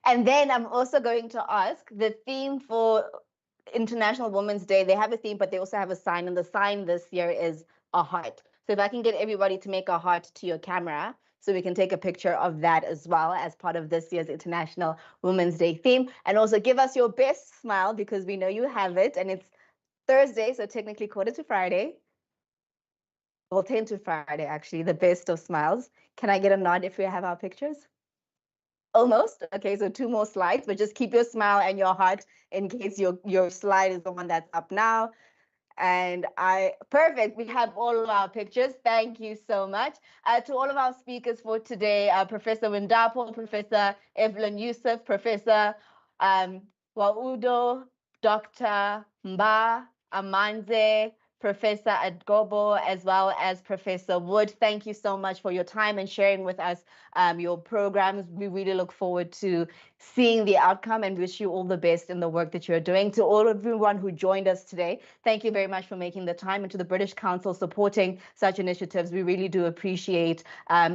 And then I'm also going to ask the theme for International Women's Day. They have a theme, but they also have a sign, and the sign this year is a heart. So if I can get everybody to make a heart to your camera, so we can take a picture of that as well as part of this year's International Women's Day theme. And also give us your best smile, because we know you have it, and it's Thursday, so technically quarter to Friday. Well, 10 to Friday, actually, the best of smiles. Can I get a nod if we have our pictures? Almost. Okay, so 2 more slides, but just keep your smile and your heart in case your slide is the one that's up now. And perfect, we have all of our pictures. Thank you so much. To all of our speakers for today, Professor Windapo, Professor Evelyn Yusuf, Professor Waudo Dr. Mba Amanze, Professor Adgobo, as well as Professor Wood. Thank you so much for your time and sharing with us your programs. We really look forward to seeing the outcome and wish you all the best in the work that you're doing. To all of everyone who joined us today, thank you very much for making the time, and to the British Council supporting such initiatives. We really do appreciate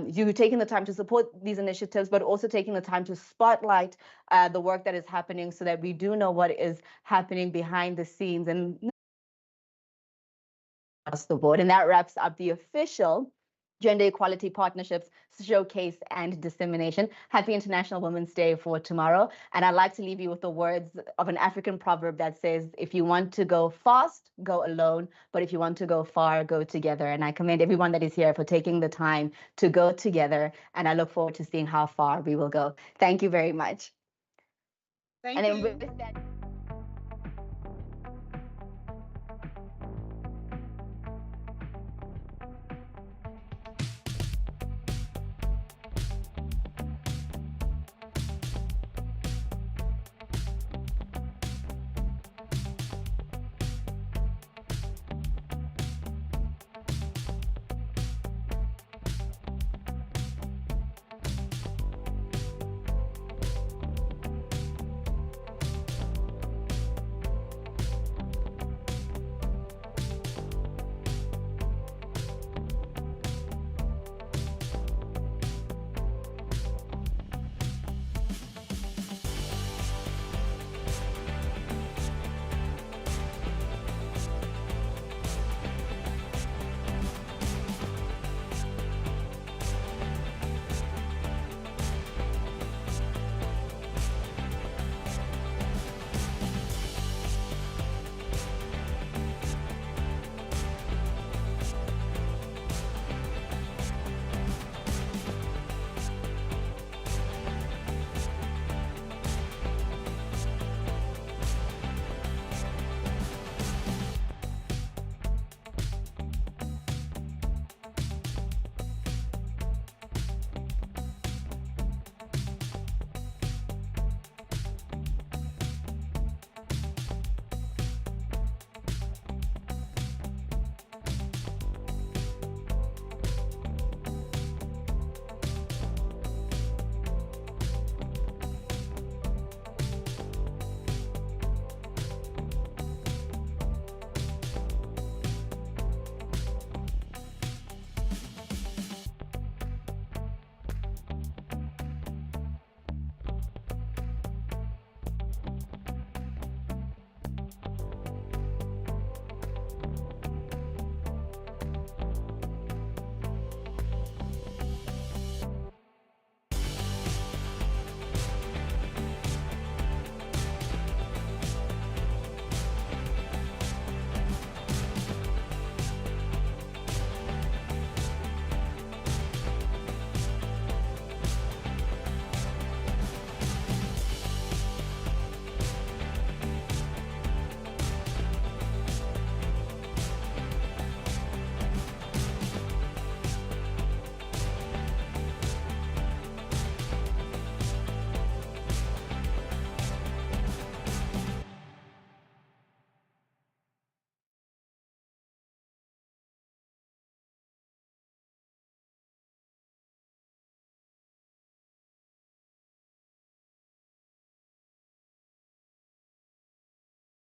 you taking the time to support these initiatives, but also taking the time to spotlight the work that is happening so that we do know what is happening behind the scenes and across the board. And that wraps up the official Gender Equality Partnerships Showcase and Dissemination. Happy International Women's Day for tomorrow. And I'd like to leave you with the words of an African proverb that says, if you want to go fast, go alone. But if you want to go far, go together. And I commend everyone that is here for taking the time to go together. And I look forward to seeing how far we will go. Thank you very much. Thank And then you. with that.